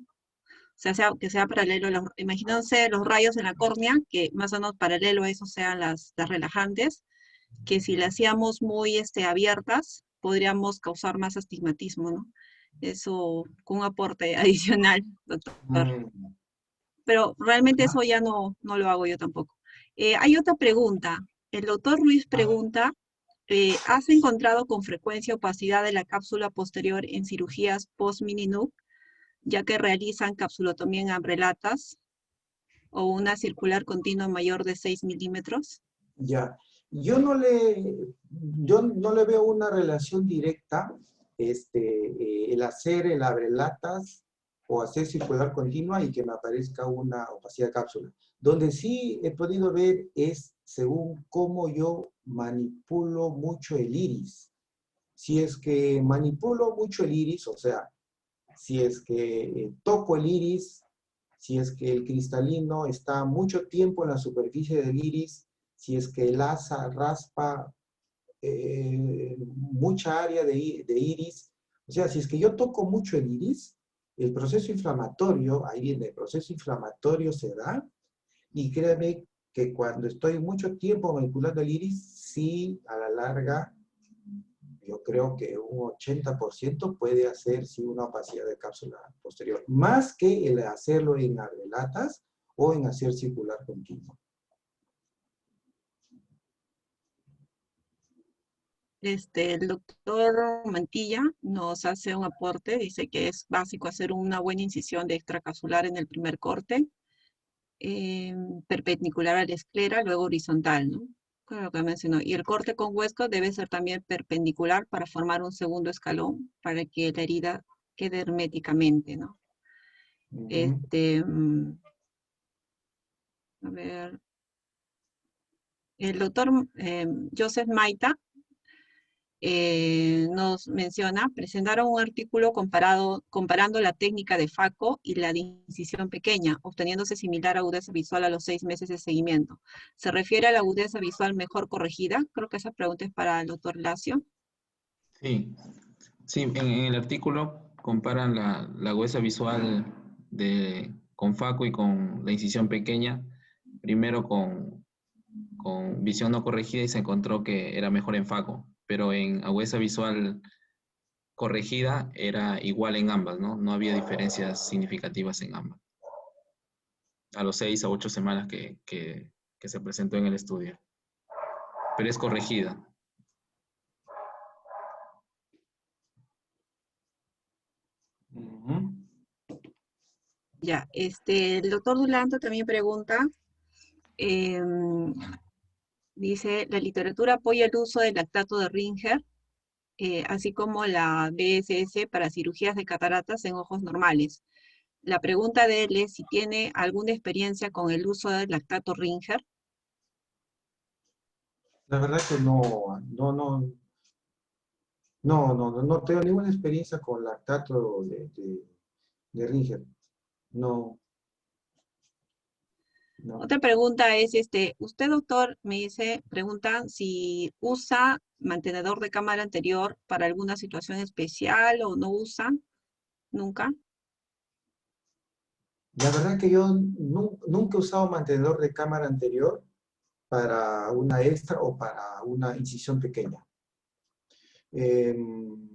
A: O sea, que sea paralelo, imagínense los rayos en la córnea, que más o menos paralelo a eso sean las relajantes, que si las hacíamos muy abiertas, podríamos causar más astigmatismo, ¿no? Eso con un aporte adicional, doctor.
C: Mm,
A: Pero realmente
C: ya.
A: eso ya no lo hago yo tampoco. Hay otra pregunta. El doctor Ruiz
C: Ah,
A: pregunta, ¿has encontrado con frecuencia opacidad de la cápsula posterior en cirugías post-mini-nuc, ya que realizan capsulotomía en abrelatas o una circular continua mayor de 6 milímetros?
C: ya. Yo no le veo una relación directa, el hacer el abrelatas o hacer circular continua y que me aparezca una opacidad de cápsula. Donde sí he podido ver es según cómo yo manipulo mucho el iris. Si es que manipulo mucho el iris, o sea, si es que toco el iris, si es que el cristalino está mucho tiempo en la superficie del iris, si es que el asa raspa mucha área de iris, o sea, si es que yo toco mucho el iris, el proceso inflamatorio, ahí viene, el proceso inflamatorio se da, y créeme que cuando estoy mucho tiempo manipulando el iris, sí, a la larga, yo creo que un 80% puede hacer sí una opacidad de cápsula posterior, más que el hacerlo en abrelatas o en hacer circular continuo.
A: El doctor Mantilla nos hace un aporte, dice que es básico hacer una buena incisión de extracapsular en el primer corte, perpendicular a la esclera, luego horizontal, ¿no? Claro que mencionó. Y el corte con huesco debe ser también perpendicular para formar un segundo escalón para que la herida quede herméticamente, ¿no?
C: Ujú.
A: Este, mm, a ver, el doctor Joseph Maita nos menciona, presentaron un artículo comparando la técnica de FACO y la de incisión pequeña, obteniéndose similar agudeza visual a los 6 meses de seguimiento. ¿Se refiere a la agudeza visual mejor corregida? Creo que esa pregunta es para el doctor Lacio.
B: Sí, sí, en el artículo comparan la agudeza visual con FACO y con la incisión pequeña, primero con visión no corregida y se encontró que era mejor en FACO, pero en agudeza visual corregida era igual en ambas, ¿no? No había diferencias significativas en ambas, a los 6 a 8 semanas que se presentó en el estudio, pero es corregida.
C: Ujú.
A: Ya, el doctor Dulanto también pregunta, em, dice, la literatura apoya el uso del lactato de Ringer, así como la BSS para cirugías de cataratas en ojos normales. La pregunta de él es si tiene alguna experiencia con el uso del lactato Ringer.
C: La verdad que no tengo ninguna experiencia con lactato de Ringer. No, no.
A: Otra pregunta es, usted doctor me dice, pregunta si usa mantenedor de cámara anterior para alguna situación especial o no usa, nunca.
C: La verdad que yo nunca he usado mantenedor de cámara anterior para una extra o para una incisión pequeña. Em,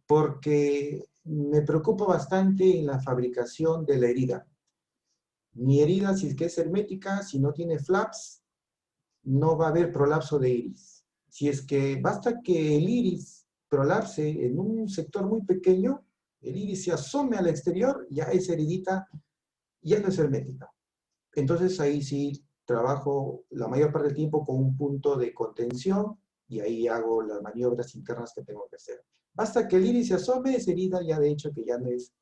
C: Porque me preocupa bastante en la fabricación de la herida. Mi herida, si es que es hermética, si no tiene flaps, no va a haber prolapso de iris. Si es que basta que el iris prolapse en un sector muy pequeño, el iris se asome al exterior, ya esa heridita ya no es hermética. Entonces ahí sí trabajo la mayor parte del tiempo con un punto de contención y ahí hago las maniobras internas que tengo que hacer. Basta que el iris se asome, esa herida ya de hecho que ya no es,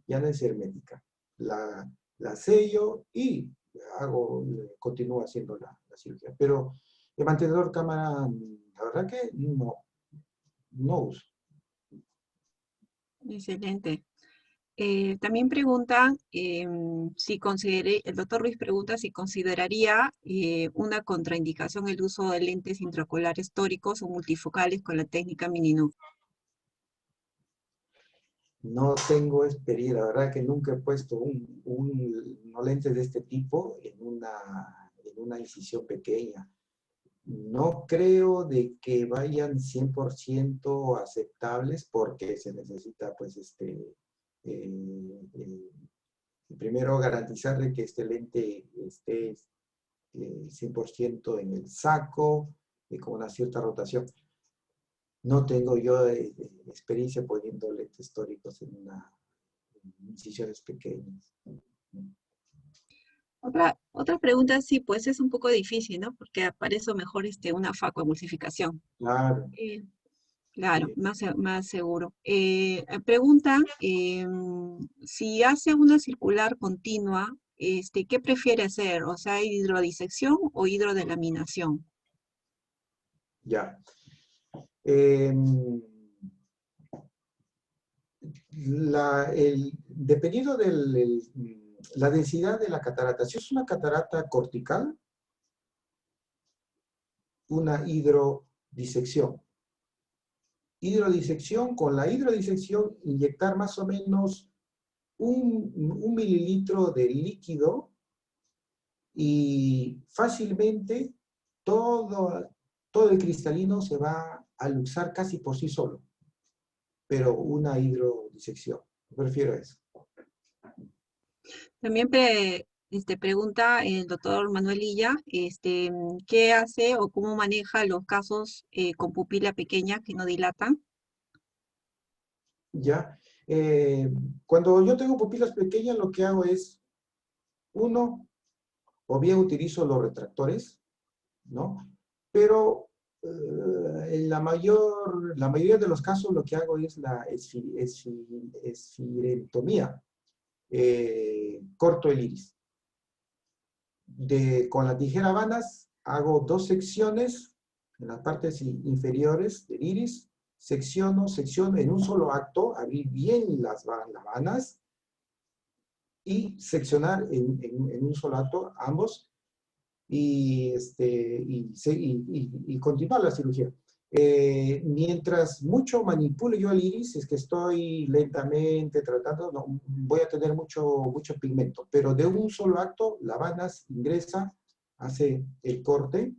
C: ya no es hermética. La sello y continúo haciendo la cirugía. Pero el mantenedor cámara, la verdad que no uso.
A: Excelente. También pregunta el doctor Ruiz pregunta si consideraría una contraindicación el uso de lentes intraoculares tóricos o multifocales con la técnica Mini-Nu.
C: No tengo experiencia, la verdad que nunca he puesto unos lentes de este tipo en una incisión pequeña. No creo de que vayan 100% aceptables porque se necesita, pues, primero garantizar de que este lente esté 100% en el saco, con una cierta rotación. No tengo yo experiencia poniendo lentes tóricos en incisiones pequeñas.
A: Otra pregunta, sí, pues es un poco difícil, ¿no? Porque para eso mejor una facoemulsificación.
C: Claro,
A: Eh, claro,
C: sí.
A: más seguro. Pregunta, si hace una circular continua, ¿qué prefiere hacer? O sea, hidrodisección o hidrodelaminación.
C: Ya. Em, Dependiendo de la densidad de la catarata, si es una catarata cortical, una hidrodisección. Hidrodisección, con la hidrodisección, inyectar más o menos un mililitro de líquido y fácilmente todo el cristalino se va a luxar casi por sí solo, pero una hidrodisección. Prefiero eso.
A: También pregunta el doctor Manuel Illa, ¿qué hace o cómo maneja los casos con pupila pequeña que no dilatan?
C: ¿Ya? Cuando yo tengo pupilas pequeñas, lo que hago es, uno, o bien utilizo los retractores, ¿no? Pero en la mayoría de los casos lo que hago es la esfirentomía. Corto el iris. Con la tijera vanas hago 2 secciones en las partes inferiores del iris, secciono en un solo acto, abrir bien las vanas y seccionar en un solo acto ambos y continuar la cirugía. Mientras mucho manipule yo el iris, es que estoy lentamente tratando, no, voy a tener mucho pigmento, pero de un solo acto, la vanas ingresa, hace el corte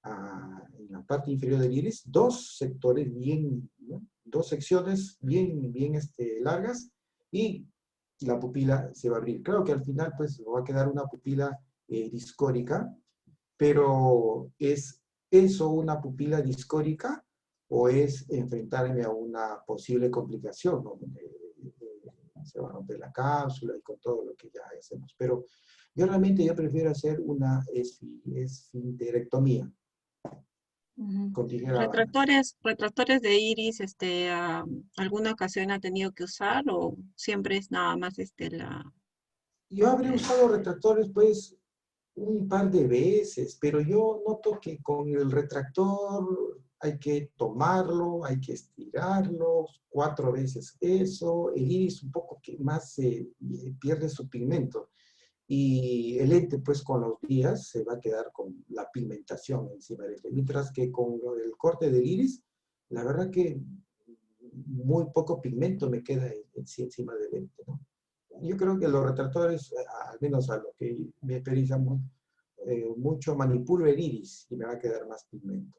C: en la parte inferior del iris, 2 sectores bien, ¿no? 2 secciones bien largas y la pupila se va a abrir. Claro que al final pues va a quedar una pupila discórica, pero ¿es eso una pupila discórica o es enfrentarme a una posible complicación, ¿no? se va a romper la cápsula y con todo lo que ya hacemos. Pero yo realmente prefiero hacer una esfinterectomía
A: Ujú.
C: con tijera.
A: Retractores de iris, ¿alguna ocasión ha tenido que usar o siempre es nada más
C: Yo habré
A: eh,
C: usado retractores pues un par de veces, pero yo noto que con el retractor hay que tomarlo, hay que estirarlo 4 veces eso, el iris un poco que más pierde su pigmento. Y el lente, pues con los días se va a quedar con la pigmentación encima del lente. Mientras que con el corte del iris, la verdad que muy poco pigmento me queda encima del lente, ¿no? Yo creo que los retractores, al menos a lo que mi experiencia mucho, manipulo el iris y me va a quedar más pigmento.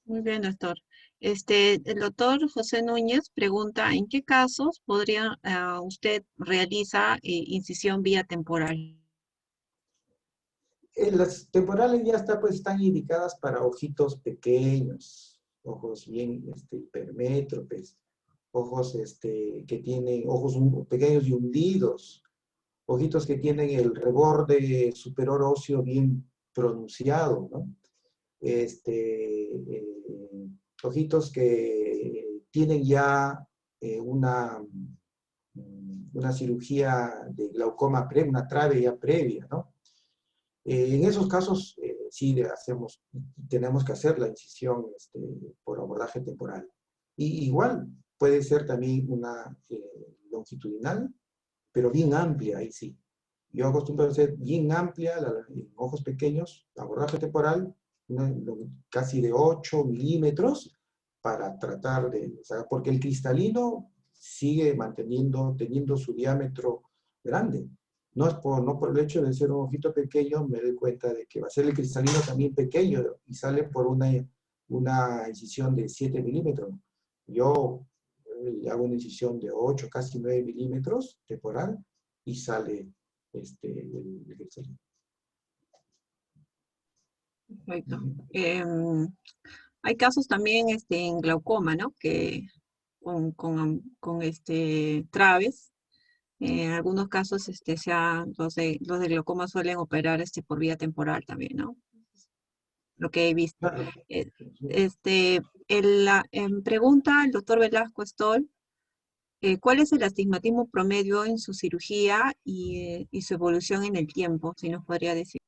A: Muy bien, doctor. El doctor José Núñez pregunta, ¿en qué casos podría usted realiza incisión vía temporal?
C: Las temporales ya pues, están indicadas para ojitos pequeños, ojos bien hipermétropes, ojos que tienen ojos pequeños y hundidos, ojitos que tienen el reborde superior óseo bien pronunciado, ¿no? Ojitos que tienen ya una cirugía de glaucoma previa, una trave ya previa, ¿no? En esos casos, sí tenemos que hacer la incisión por abordaje temporal. Y igual puede ser también una longitudinal, pero bien amplia, ahí sí. Yo acostumbro a hacer bien amplia, en ojos pequeños, abordaje temporal, casi de 8 milímetros, para tratar o sea, porque el cristalino sigue teniendo su diámetro grande. No por el hecho de ser un ojito pequeño, me doy cuenta de que va a ser el cristalino también pequeño y sale por una incisión de 7 milímetros. Yo hago una incisión de 8, casi 9 milímetros temporal y sale el cristalino.
A: Perfecto. Hay casos también en glaucoma, ¿no? Que con traves. En algunos casos, los de glaucoma suelen operar por vía temporal también, ¿no? Lo que he visto.
C: Claro.
A: Eh, pregunta el doctor Velasco Stoll, ¿cuál es el astigmatismo promedio en su cirugía y su evolución en el tiempo? Si nos podría decir.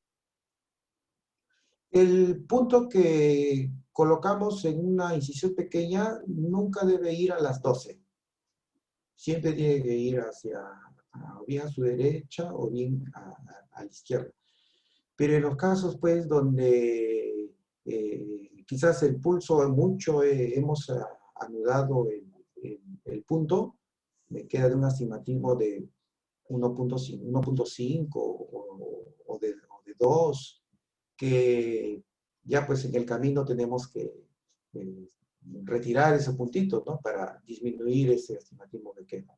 C: El punto que colocamos en una incisión pequeña nunca debe ir a las 12. Siempre tiene que ir o bien a su derecha o bien a la izquierda. Pero en los casos, pues, donde quizás el pulso mucho hemos anudado el punto, me queda de un astigmatismo de 1.5 o de 2, que ya pues en el camino tenemos que eh, retirar ese puntito, ¿no? Para disminuir ese astigmatismo que queda.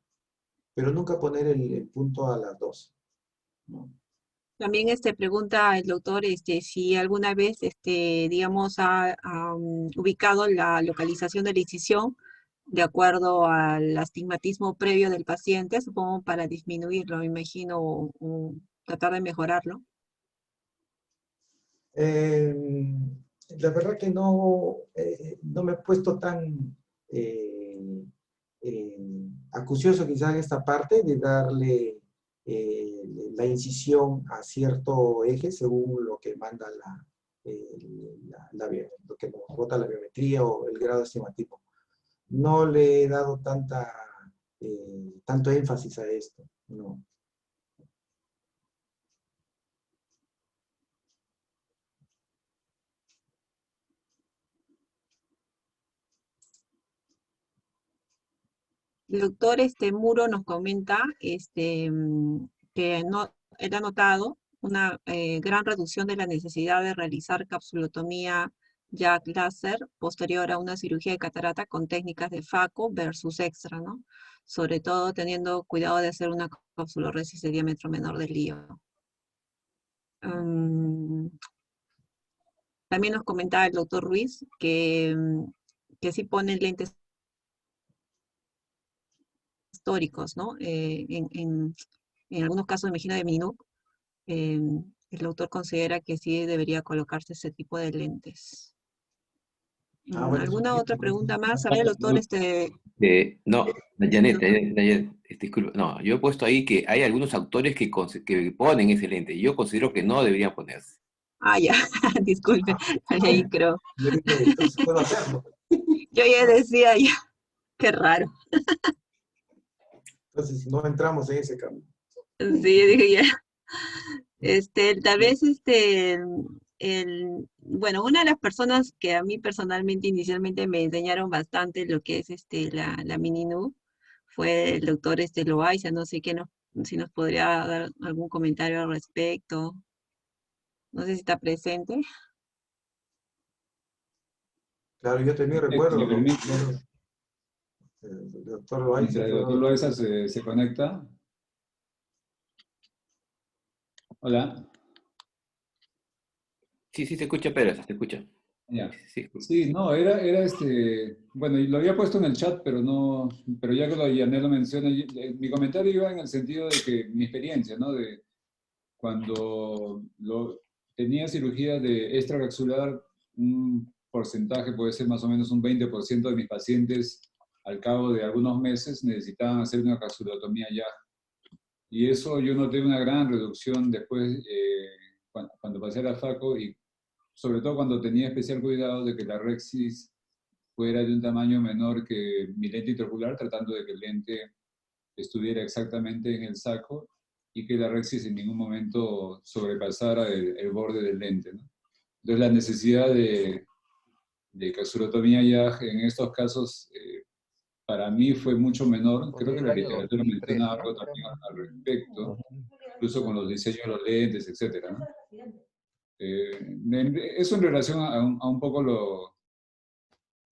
C: Pero nunca poner el punto a las 12, ¿no?
A: También pregunta el doctor si alguna vez, digamos, ha ubicado la localización de la incisión de acuerdo al astigmatismo previo del paciente, supongo para disminuirlo, me imagino, o tratar de mejorarlo.
C: Eh, la verdad que no me he puesto tan acucioso quizás en esta parte de darle la incisión a cierto eje según lo que manda lo que nos bota la biometría o el grado de astigmatismo. No le he dado tanto énfasis a esto, no.
A: El doctor Muro nos comenta que no, él ha notado una gran reducción de la necesidad de realizar capsulotomía Jack láser posterior a una cirugía de catarata con técnicas de FACO versus extra, ¿no? Sobre todo teniendo cuidado de hacer una capsuloresis de diámetro menor del lío. También nos comentaba el doctor Ruiz que sí pone lentes históricos, ¿no? En algunos casos, me imagino, de Minuk, el autor considera que sí debería colocarse ese tipo de lentes.
C: Bueno, eso
A: ¿Alguna
C: sí,
A: otra pregunta más? A ver,
D: Vale,
A: doctor,
D: no, Janet, disculpe, no, yo he puesto ahí que hay algunos autores que ponen ese lente. Yo considero que no deberían ponerse.
A: ya, disculpe, ahí creo.
C: yo dije, entonces puedo hacerlo.
A: Yo ya decía, ya, qué raro.
C: Entonces no entramos en ese camino.
A: Sí, dije ya. Tal vez, bueno, una de las personas que a mí personalmente, inicialmente me enseñaron bastante lo que es, la mini nu, fue el doctor, Loaiza, no sé si nos podría dar algún comentario al respecto. No sé si está presente.
C: Claro, yo también
E: Si
C: recuerdo,
E: me permite,
C: el doctor Loaiza
E: mientras el
C: fue
E: doctor
C: uno de
E: Loaiza
C: los...
E: se conecta. Hola.
D: Sí, sí, se escucha, Pedro, se escucha.
E: Ya.
D: Sí,
E: Sí, no, era bueno, y lo había puesto en el chat, pero no, pero ya que Janet lo menciona, mi comentario iba en el sentido de que mi experiencia, ¿no? De cuando tenía cirugía de extracapsular, un porcentaje, puede ser más o menos un 20% de mis pacientes, al cabo de algunos meses, necesitaban hacer una capsulotomía ya. Y eso yo noté una gran reducción después, cuando pasé a la FACO, y sobre todo cuando tenía especial cuidado de que la Rexis fuera de un tamaño menor que mi lente intraocular, tratando de que el lente estuviera exactamente en el saco y que la Rexis en ningún momento sobrepasara el borde del lente, ¿no? Entonces la necesidad de capsulotomía ya en estos casos para mí fue mucho menor. Creo que la literatura menciona algo también al respecto, incluso con los diseños de los lentes, etcétera, ¿no? Eso en relación a un poco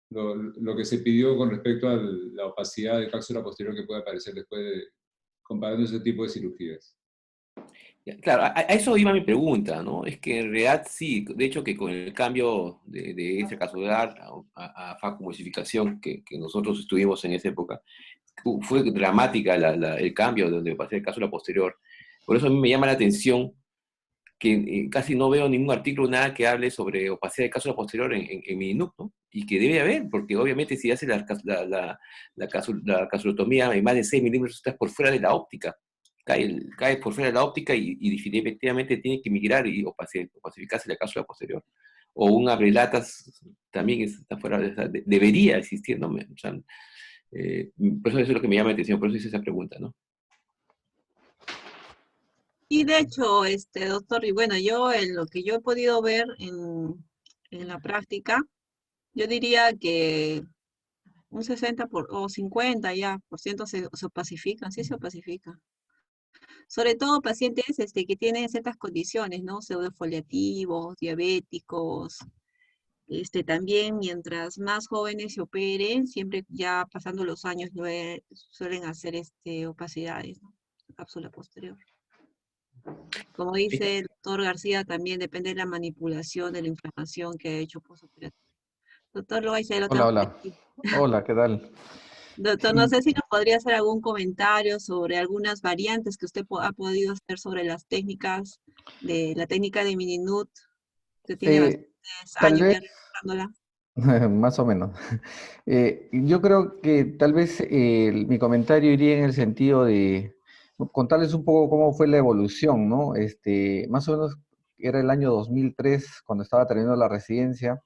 E: lo que se pidió con respecto a la opacidad de cápsula posterior que puede aparecer después de comparando ese tipo de cirugías.
D: claro, a eso iba mi pregunta, ¿no? Es que en realidad sí, de hecho que con el cambio de extracapsular a facomulsificación que nosotros estuvimos en esa época, fue dramática el cambio donde pasé de cápsula posterior. Por eso a mí me llama la atención que casi no veo ningún artículo, nada que hable sobre opacidad de cápsula posterior en Minuk, ¿no? Y que debe haber, porque obviamente si hace la capsulotomía en más de 6 milímetros, estás por fuera de la óptica, cae por fuera de la óptica y definitivamente tiene que migrar y opacificarse la cápsula posterior. O un abrelatas también está fuera debería existir, ¿no? O sea, por eso es lo que me llama la atención, por eso hice esa pregunta, ¿no?
A: Y de hecho, doctor, y bueno, yo en lo que yo he podido ver en la práctica, yo diría que un 50 ya por ciento se opacifican, sí se opacifican. Sobre todo pacientes que tienen ciertas condiciones, ¿no? Pseudofoliativos, diabéticos. También mientras más jóvenes se operen, siempre ya pasando los años suelen hacer opacidades, ¿no? Cápsula posterior. Como dice el doctor García, también depende de la manipulación de la inflamación que ha hecho postoperatorio. Doctor Loaiza, lo
F: Hola,
A: tengo por
F: hola.
A: aquí.
F: Hola, ¿qué tal?
A: Doctor, no
F: Sí,
A: sé si nos podría hacer algún comentario sobre algunas variantes que usted ha podido hacer sobre las técnicas de la técnica de Mini-Nut, que tiene
F: eh,
A: bastantes
F: tal
A: años
F: vez,
A: ya realizándola.
F: más o menos. Yo creo que tal vez mi comentario iría en el sentido de contarles un poco cómo fue la evolución, ¿no? Más o menos era el año 2003, cuando estaba terminando la residencia,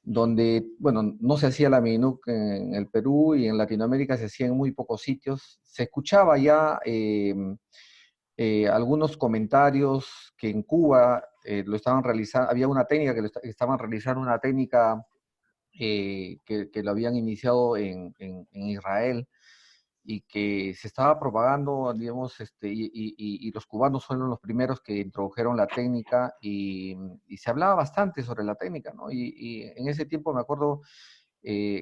F: donde, bueno, no se hacía la MINUC en el Perú y en Latinoamérica se hacía en muy pocos sitios. Se escuchaba ya algunos comentarios que en Cuba lo estaban realizando, había una técnica que estaban realizando una técnica que lo habían iniciado en Israel y que se estaba propagando, digamos, y los cubanos fueron los primeros que introdujeron la técnica y se hablaba bastante sobre la técnica, ¿no? Y en ese tiempo me acuerdo,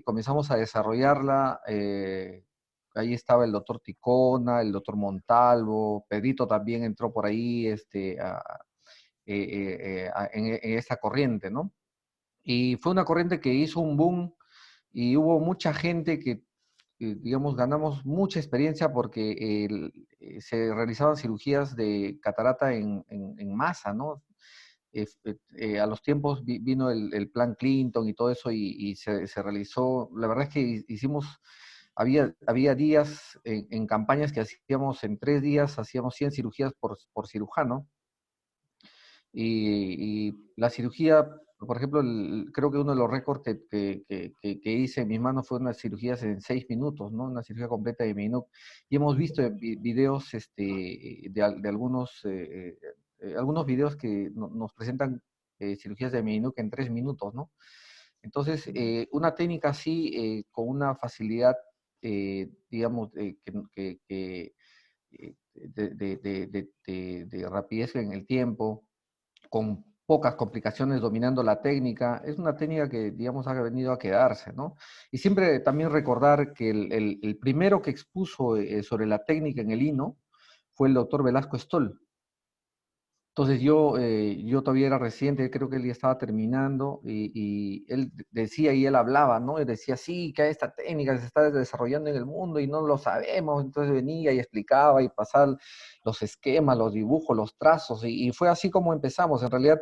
F: comenzamos a desarrollarla, ahí estaba el doctor Ticona, el doctor Montalvo, Pedrito también entró por ahí en esa corriente, ¿no? Y fue una corriente que hizo un boom y hubo mucha gente que digamos, ganamos mucha experiencia porque se realizaban cirugías de catarata en masa, ¿no? A los tiempos vino el plan Clinton y todo eso y se realizó, la verdad es que hicimos, había días en campañas que hacíamos en 3 días, hacíamos 100 cirugías por cirujano, y la cirugía, por ejemplo, creo que uno de los récords que hice en mis manos fue unas cirugías en 6 minutos, ¿no? Una cirugía completa de Minuk. Y hemos visto videos de algunos videos que nos presentan cirugías de Minuk en 3 minutos, ¿no? Entonces, una técnica así, con una facilidad, digamos, de rapidez en el tiempo, con pocas complicaciones dominando la técnica, es una técnica que, digamos, ha venido a quedarse, ¿no? Y siempre también recordar que el primero que expuso sobre la técnica en el hino fue el doctor Velasco Stoll. Entonces yo todavía era reciente, creo que él ya estaba terminando, y él decía y él hablaba, ¿no? Y decía, sí, que esta técnica se está desarrollando en el mundo y no lo sabemos. Entonces venía y explicaba y pasaba los esquemas, los dibujos, los trazos, y fue así como empezamos. En realidad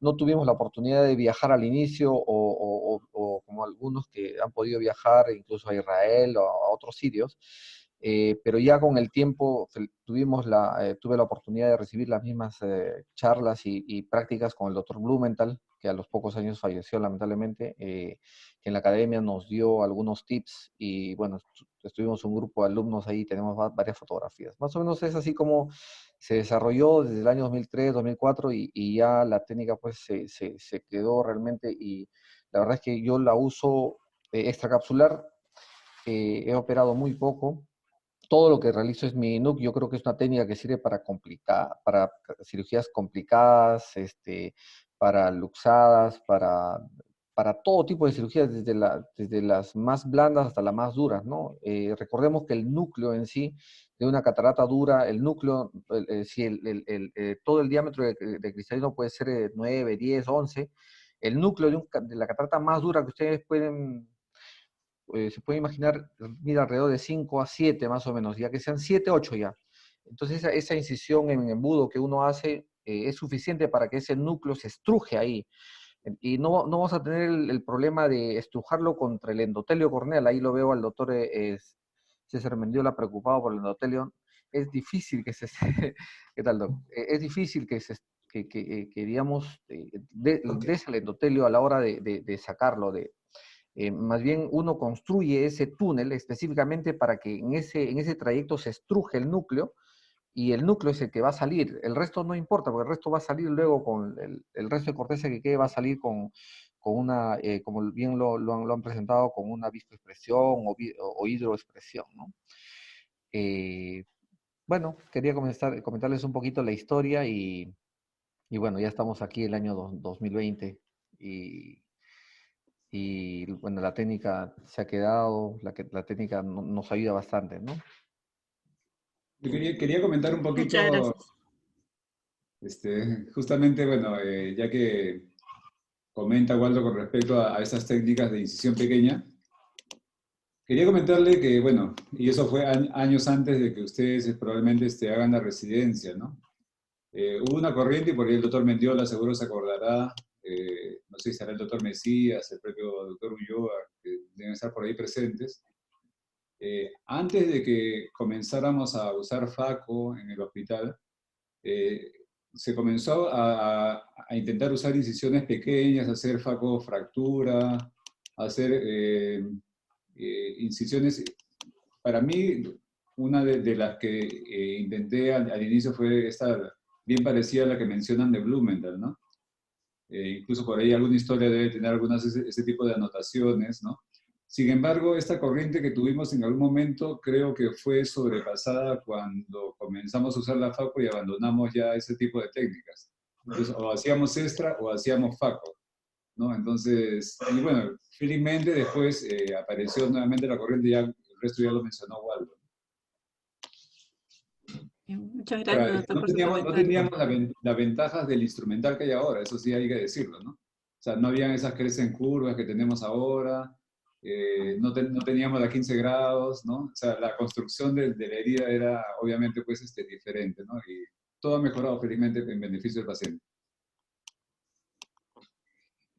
F: no tuvimos la oportunidad de viajar al inicio, o como algunos que han podido viajar incluso a Israel o a otros sitios. Pero ya con el tiempo tuve la oportunidad de recibir las mismas charlas y prácticas con el doctor Blumenthal, que a los pocos años falleció lamentablemente, que en la academia nos dio algunos tips y bueno, estuvimos un grupo de alumnos ahí, tenemos varias fotografías. Más o menos es así como se desarrolló desde el año 2003, 2004 y ya la técnica pues se quedó realmente, y la verdad es que yo la uso extracapsular, he operado muy poco. Todo lo que realizo es mi NUC. Yo creo que es una técnica que sirve para cirugías complicadas, para luxadas, para todo tipo de cirugías, desde las más blandas hasta las más duras, ¿no? Recordemos que el núcleo en sí de una catarata dura, el núcleo, si todo el diámetro de cristalino puede ser 9, 10, 11, el núcleo de la catarata más dura que ustedes se puede imaginar, mide alrededor de 5 a 7 más o menos, ya que sean 7, 8 ya. Entonces esa incisión en embudo que uno hace es suficiente para que ese núcleo se estruje ahí. Y no vamos a tener el problema de estrujarlo contra el endotelio corneal. Ahí lo veo al doctor César Mendiola preocupado por el endotelio. Es difícil que ¿qué tal, doc? Es difícil que digamos, des el endotelio a la hora de sacarlo, más bien uno construye ese túnel específicamente para que en ese trayecto se estruje el núcleo, y el núcleo es el que va a salir. El resto no importa, porque el resto va a salir luego con el resto de corteza que quede, va a salir con una, como bien lo han presentado, con una viscoexpresión o hidroexpresión, ¿no? Bueno, quería comentarles un poquito la historia y bueno, ya estamos aquí el año 2020 y bueno, la técnica se ha quedado, la técnica nos ayuda bastante, ¿no?
E: Yo quería comentar un
A: Muchas
E: poquito,
A: gracias.
E: justamente, bueno, ya que comenta Waldo con respecto a esas técnicas de incisión pequeña, quería comentarle que, bueno, y eso fue años antes de que ustedes probablemente hagan la residencia, ¿no? Hubo una corriente, y por ahí el doctor Mendiola seguro se acordará, no sé si será el doctor Mesías, el propio doctor Ulloa, que deben estar por ahí presentes. Antes de que comenzáramos a usar FACO en el hospital, se comenzó a intentar usar incisiones pequeñas, hacer FACO fractura, hacer incisiones. Para mí, una de las que intenté al inicio fue esta bien parecida a la que mencionan de Blumenthal, ¿no? Incluso por ahí alguna historia debe tener algunas ese tipo de anotaciones, ¿no? Sin embargo, esta corriente que tuvimos en algún momento creo que fue sobrepasada cuando comenzamos a usar la FACO y abandonamos ya ese tipo de técnicas. Entonces, o hacíamos extra o hacíamos FACO, ¿no? Entonces, y bueno, felizmente después apareció nuevamente la corriente, ya el resto ya lo mencionó Waldo.
A: Muchas
E: Ahora,
A: gracias, doctor,
E: no
A: por su
E: teníamos, no
A: comentario.
E: teníamos las ventajas del instrumental que hay ahora, eso sí hay que decirlo, ¿no? O sea, no habían esas crecen curvas que tenemos ahora, no teníamos la 15 grados, ¿no? O sea, la construcción de la herida era obviamente pues diferente, ¿no? Y todo ha mejorado felizmente en beneficio del paciente.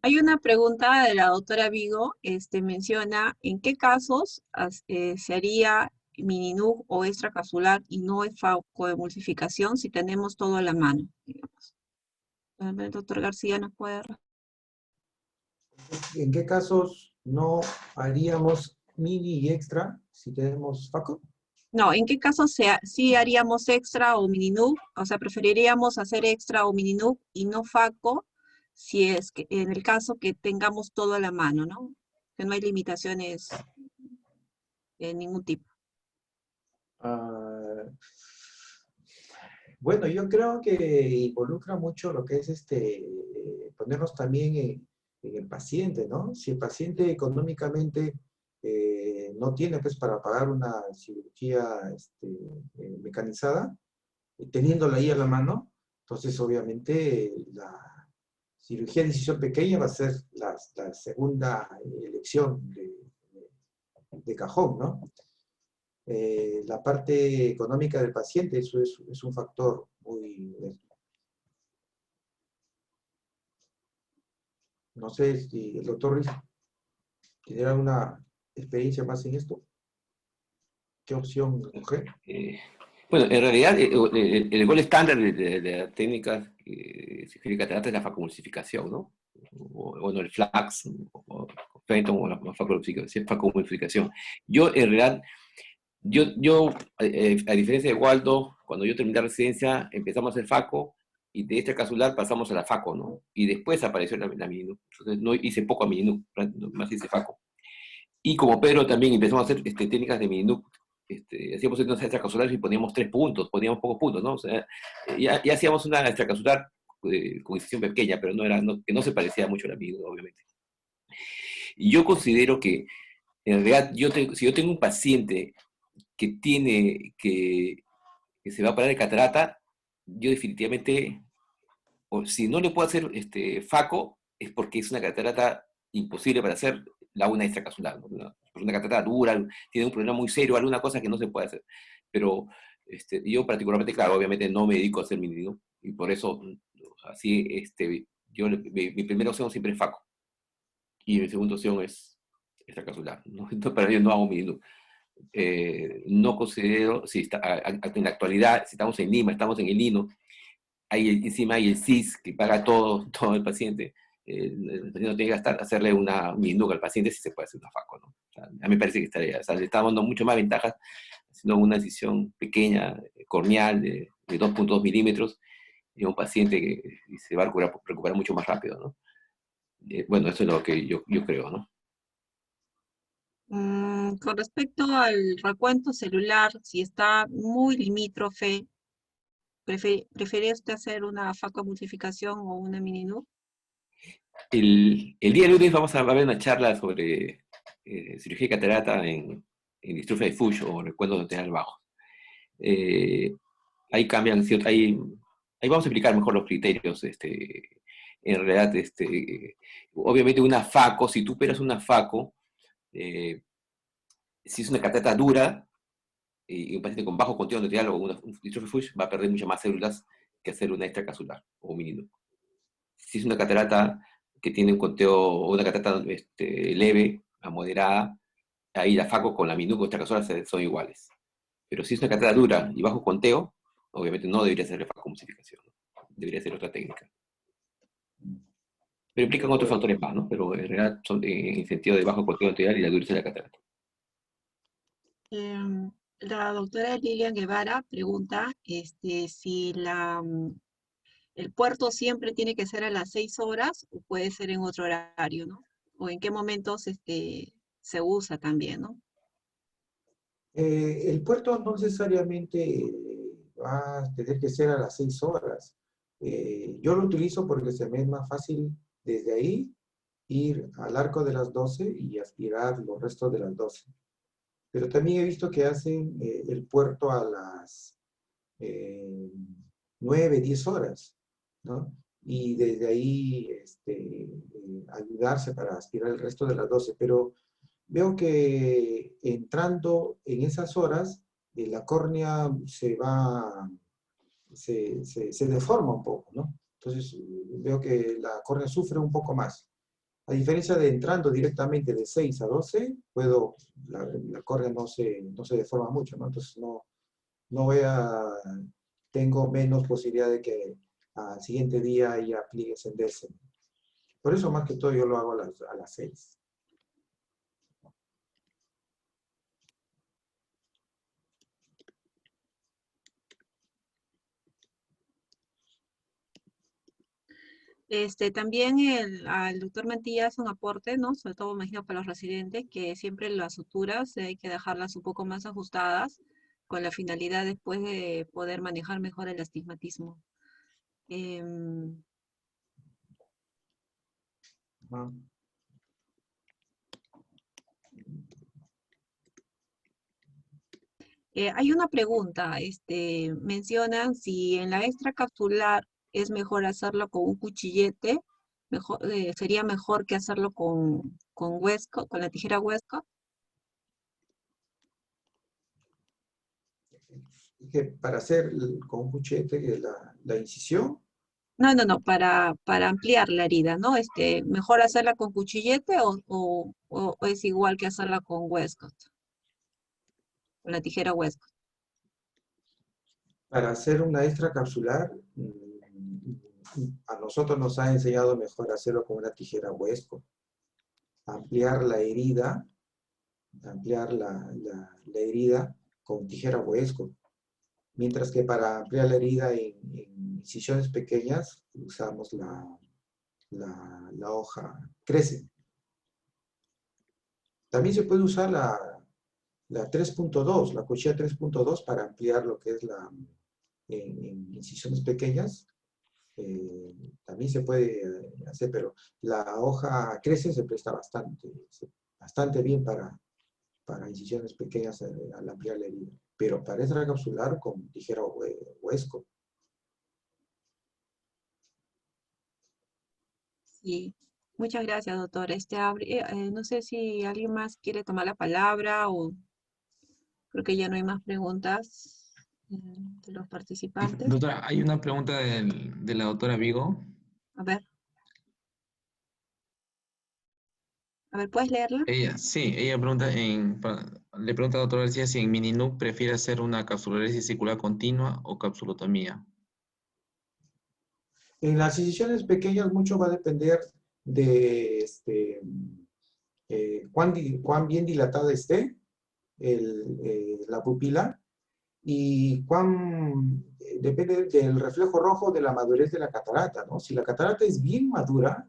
A: Hay una pregunta de la doctora Vigo, menciona en qué casos se haría mini-NUC o extracapsular y no facoemulsificación si tenemos todo a la mano, digamos. El doctor García nos puede...
C: ¿En qué casos no haríamos mini y extra si tenemos FACO?
A: No, ¿en qué casos sí haríamos extra o mini-NUC? O sea, preferiríamos hacer extra o mini-NUC y no faco si es que en el caso que tengamos todo a la mano, ¿no? Que no hay limitaciones de ningún tipo.
C: Ah, bueno, yo creo que involucra mucho lo que es ponernos también en el paciente, ¿no? Si el paciente económicamente no tiene pues para pagar una cirugía mecanizada, teniéndola ahí a la mano, entonces obviamente la cirugía de incisión pequeña va a ser la segunda elección de cajón, ¿no? La parte económica del paciente, eso es un factor muy... No sé si el doctor Ruiz tiene alguna experiencia más en esto. ¿Qué opción coger?
D: Bueno, en realidad el gol estándar de las técnicas de catarata es la facomulsificación, ¿no? O no, el flax, o Fenton, o la facomulsificación. Yo, en realidad, a diferencia de Waldo, cuando yo terminé la residencia, empezamos a hacer faco, y de este casular pasamos a la faco, ¿no? Y después apareció la mini-NUC. Entonces, no hice poco a mini-NUC, más hice faco. Y como Pedro también empezamos a hacer técnicas de mini-NUC, hacíamos unas extracapsulares y poníamos 3 puntos, poníamos pocos puntos, ¿no? O sea, ya hacíamos una extracapsular con incisión pequeña, pero que no se parecía mucho a la mini-NUC, obviamente. Y yo considero que, en realidad, si yo tengo un paciente que se va a parar de catarata, yo definitivamente, o si no le puedo hacer faco, es porque es una catarata imposible para hacer una extracapsular, ¿no? Una catarata dura, tiene un problema muy serio, alguna cosa que no se puede hacer. Pero yo particularmente, claro, obviamente no me dedico a hacer mini, ¿no? Y por eso, así, mi primera opción siempre es faco. Y mi segunda opción es extracapsular, ¿no? Entonces, pero yo no hago mini, ¿no? No considero, en la actualidad, si estamos en Lima, estamos en el Lino, encima hay el CIS que paga todo el paciente. El paciente no tiene que hacerle una minuca al paciente si se puede hacer una faco, ¿no? O sea, a mí me parece que estaría, o sea, le está dando mucho más ventajas haciendo una incisión pequeña, corneal, de 2.2 milímetros, en un paciente que se va a recuperar mucho más rápido, ¿no? Bueno, eso es lo que yo creo, ¿no?
A: Con respecto al recuento celular, si está muy limítrofe, ¿prefiere usted hacer una facomulsificación o una mini-NUC?
D: El día lunes vamos a ver una charla sobre cirugía de catarata en distrofia de Fuchs o recuento lateral bajo. Ahí cambian, ahí vamos a explicar mejor los criterios. En realidad, obviamente una FACO, si tú operas una FACO, si es una catarata dura, y un paciente con bajo contenido lateral o un distrofia de Fuchs va a perder muchas más células que hacer una extracapsular o mini-NUC. Si es una catarata que tiene un conteo, o una catarata leve a moderada, ahí la FACO con la mini-NUC o extracapsular son iguales. Pero si es una catarata dura y bajo conteo, obviamente no debería ser la facomulsificación, ¿no? Debería ser otra técnica. Pero implican otros factores más, ¿no? Pero en realidad son en sentido de bajo conteo lateral y la dureza de la catarata.
A: La doctora Lilian Guevara pregunta si el puerto siempre tiene que ser a las 6 horas o puede ser en otro horario, ¿no? O en qué momentos se usa también, ¿no?
C: El puerto no necesariamente va a tener que ser a las 6 horas. Yo lo utilizo porque se me es más fácil desde ahí ir al arco de las 12 y aspirar los restos de las 12. Pero también he visto que hacen el puerto a las 9, 10 horas, ¿no? Y desde ahí ayudarse para aspirar el resto de las 12. Pero veo que entrando en esas horas, la córnea se deforma un poco, ¿no? Entonces veo que la córnea sufre un poco más. A diferencia de entrando directamente de 6 a 12, la córnea no se deforma mucho, ¿no? Entonces no voy a, tengo menos posibilidad de que al siguiente día ya pliegue encenderse. Por eso más que todo yo lo hago a las 6.
A: También al doctor Mantilla hace un aporte, ¿no? Sobre todo, me imagino, para los residentes, que siempre las suturas hay que dejarlas un poco más ajustadas con la finalidad después de poder manejar mejor el astigmatismo. Em,
C: Ah.
A: Hay una pregunta, mencionan si en la extracapsular es mejor hacerlo con un cuchillete, sería mejor que hacerlo con Westcott, con la tijera Westcott.
C: Que para hacer con un cuchete la incisión,
A: No, para ampliar la herida, ¿no? ¿Mejor hacerla con cuchillete o es igual que hacerla con Westcott, con la tijera Westcott?
C: para hacer una extracapsular, a nosotros nos ha enseñado mejor hacerlo con una tijera Westcott. Ampliar la herida, ampliar la herida con tijera Westcott. Mientras que para ampliar la herida en incisiones pequeñas, usamos la hoja crece. También se puede usar la 3.2, la cuchilla 3.2 para ampliar lo que es en incisiones pequeñas. También se puede hacer, pero la hoja crece se presta bastante bien para incisiones pequeñas al ampliar la herida. Pero para extracapsular con tijera Westcott.
A: Sí, muchas gracias, doctor. No sé si alguien más quiere tomar la palabra o creo que ya no hay más preguntas de los participantes.
B: Doctora, hay una pregunta de la doctora Vigo.
A: A ver, ¿puedes leerla?
B: Ella le pregunta a la doctora García si en Mininuc prefiere hacer una capsuloresis circular continua o capsulotomía.
C: En las incisiones pequeñas mucho va a depender de cuán bien dilatada esté la pupila y depende del reflejo rojo de la madurez de la catarata, ¿no? Si la catarata es bien madura,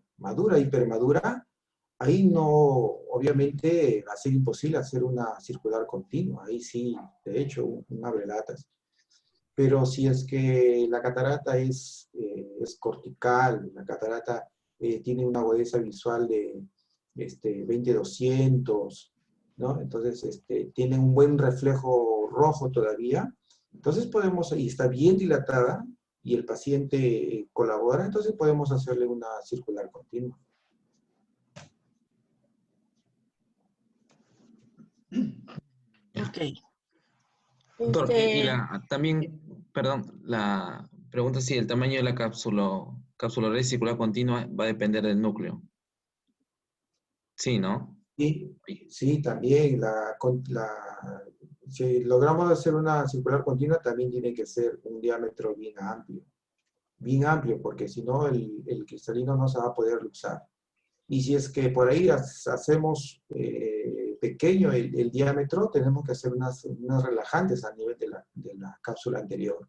C: hipermadura, ahí no, obviamente, va a ser imposible hacer una circular continua. Ahí sí, de hecho, un abrelatas. Pero si es que la catarata es cortical, la catarata tiene una agudeza visual de 20-200, ¿no? Entonces, tiene un buen reflejo rojo todavía. Entonces y está bien dilatada, y el paciente colabora, entonces podemos hacerle una circular continua.
A: Ok.
B: Doctor, también, perdón, la pregunta si el tamaño de la capsuloresis circular continua va a depender del núcleo. Sí, ¿no?
C: Sí, también. Si logramos hacer una circular continua, también tiene que ser un diámetro bien amplio, porque si no el cristalino no se va a poder luxar. Y si es que por ahí hacemos pequeño el diámetro, tenemos que hacer unas relajantes a nivel de la cápsula anterior.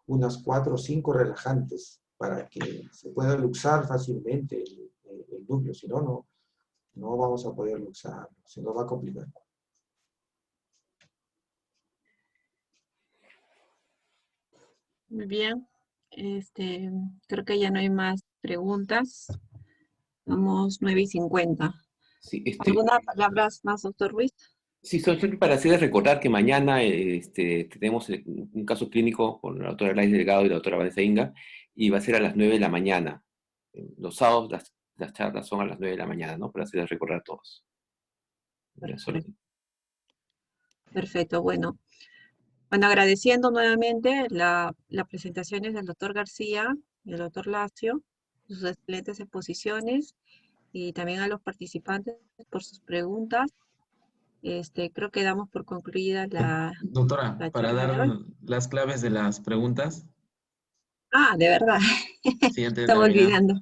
C: Unas 4 o 5 relajantes para que se pueda luxar fácilmente el núcleo. Si no, no vamos a poder luxar, se nos va a complicar.
A: Muy bien. Creo que ya no hay más preguntas. Vamos 9:50.
D: Sí,
A: ¿Alguna palabra más, doctor Ruiz?
D: sí, solo para hacerles recordar que mañana tenemos un caso clínico con la doctora Gladys Delgado y la doctora Vanessa Inga, y va a ser a las 9 de la mañana. Los sábados las charlas son a las 9 de la mañana, ¿no? Para hacerles recordar a todos. Era solo-
A: Perfecto, bueno. Bueno, agradeciendo nuevamente las presentaciones del doctor García y del doctor Lacio, sus excelentes exposiciones, y también a los participantes por sus preguntas. Creo que damos por concluida
B: Doctora,
A: la
B: para
A: charla
B: dar
A: de hoy.
B: las claves de las preguntas,
A: Ah, de verdad.
B: sí, antes de
A: Estaba
B: terminar.
A: olvidando.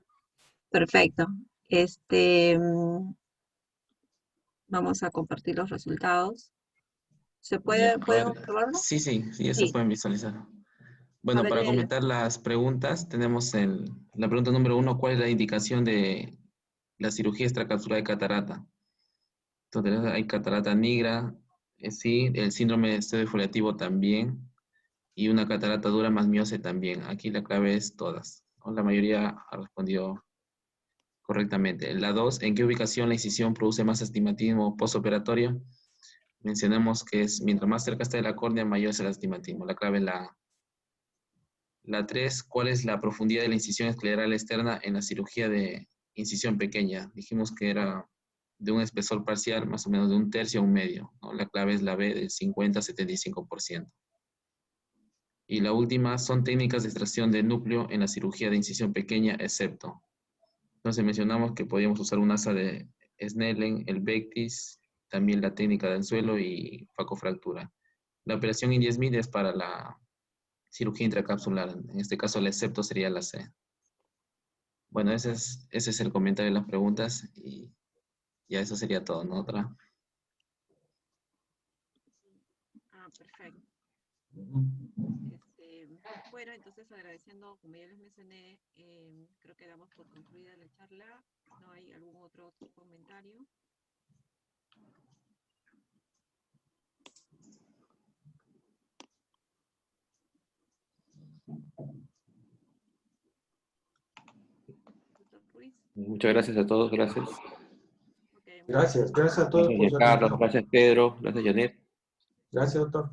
A: Perfecto. Mm, Vamos a compartir los resultados.
B: Ya, a
A: ¿Pueden
B: ver,
A: observarlo?
B: sí, sí, sí, ya se
A: Sí.
B: pueden visualizar.
A: A
B: Bueno,
A: ver,
B: para
A: léelo.
B: comentar las preguntas, tenemos la pregunta número 1, ¿cuál es la indicación de la cirugía extracapsular de catarata? Entonces, hay catarata nigra, sí, el síndrome de esteroide foliativo también, y una catarata dura más miose también. Aquí la clave es todas, ¿no? La mayoría ha respondido correctamente. La 2, ¿en qué ubicación la incisión produce más astigmatismo postoperatorio? Mencionamos que es mientras más cerca está de la córnea, mayor es el astigmatismo. La clave es la A. La 3, ¿cuál es la profundidad de la incisión escleral externa en la cirugía de incisión pequeña? Dijimos que era de un espesor parcial, más o menos de 1/3 a 1/2, ¿no? La clave es la B, del 50 a 75%. Y la última, son técnicas de extracción de núcleo en la cirugía de incisión pequeña, excepto. Entonces mencionamos que podíamos usar un asa de Snellen, el Vectis, también la técnica del suelo y facofractura. La operación in 10.000 es para la cirugía intracapsular. En este caso, el excepto sería la C. Bueno, ese es el comentario de las preguntas y ya eso sería todo, ¿no? Otra.
A: Ah, perfecto. Bueno, entonces agradeciendo, como ya les mencioné, creo que damos por concluida la charla. ¿No hay algún otro comentario? Doctor Ruiz.
D: Muchas gracias a todos, gracias.
A: Ok, muchas
C: Gracias,
A: gracias.
C: gracias a todos
D: Gracias,
C: por su
D: Giancarlo,
C: atención.
D: gracias, Pedro, gracias, Janet.
C: Gracias, doctor.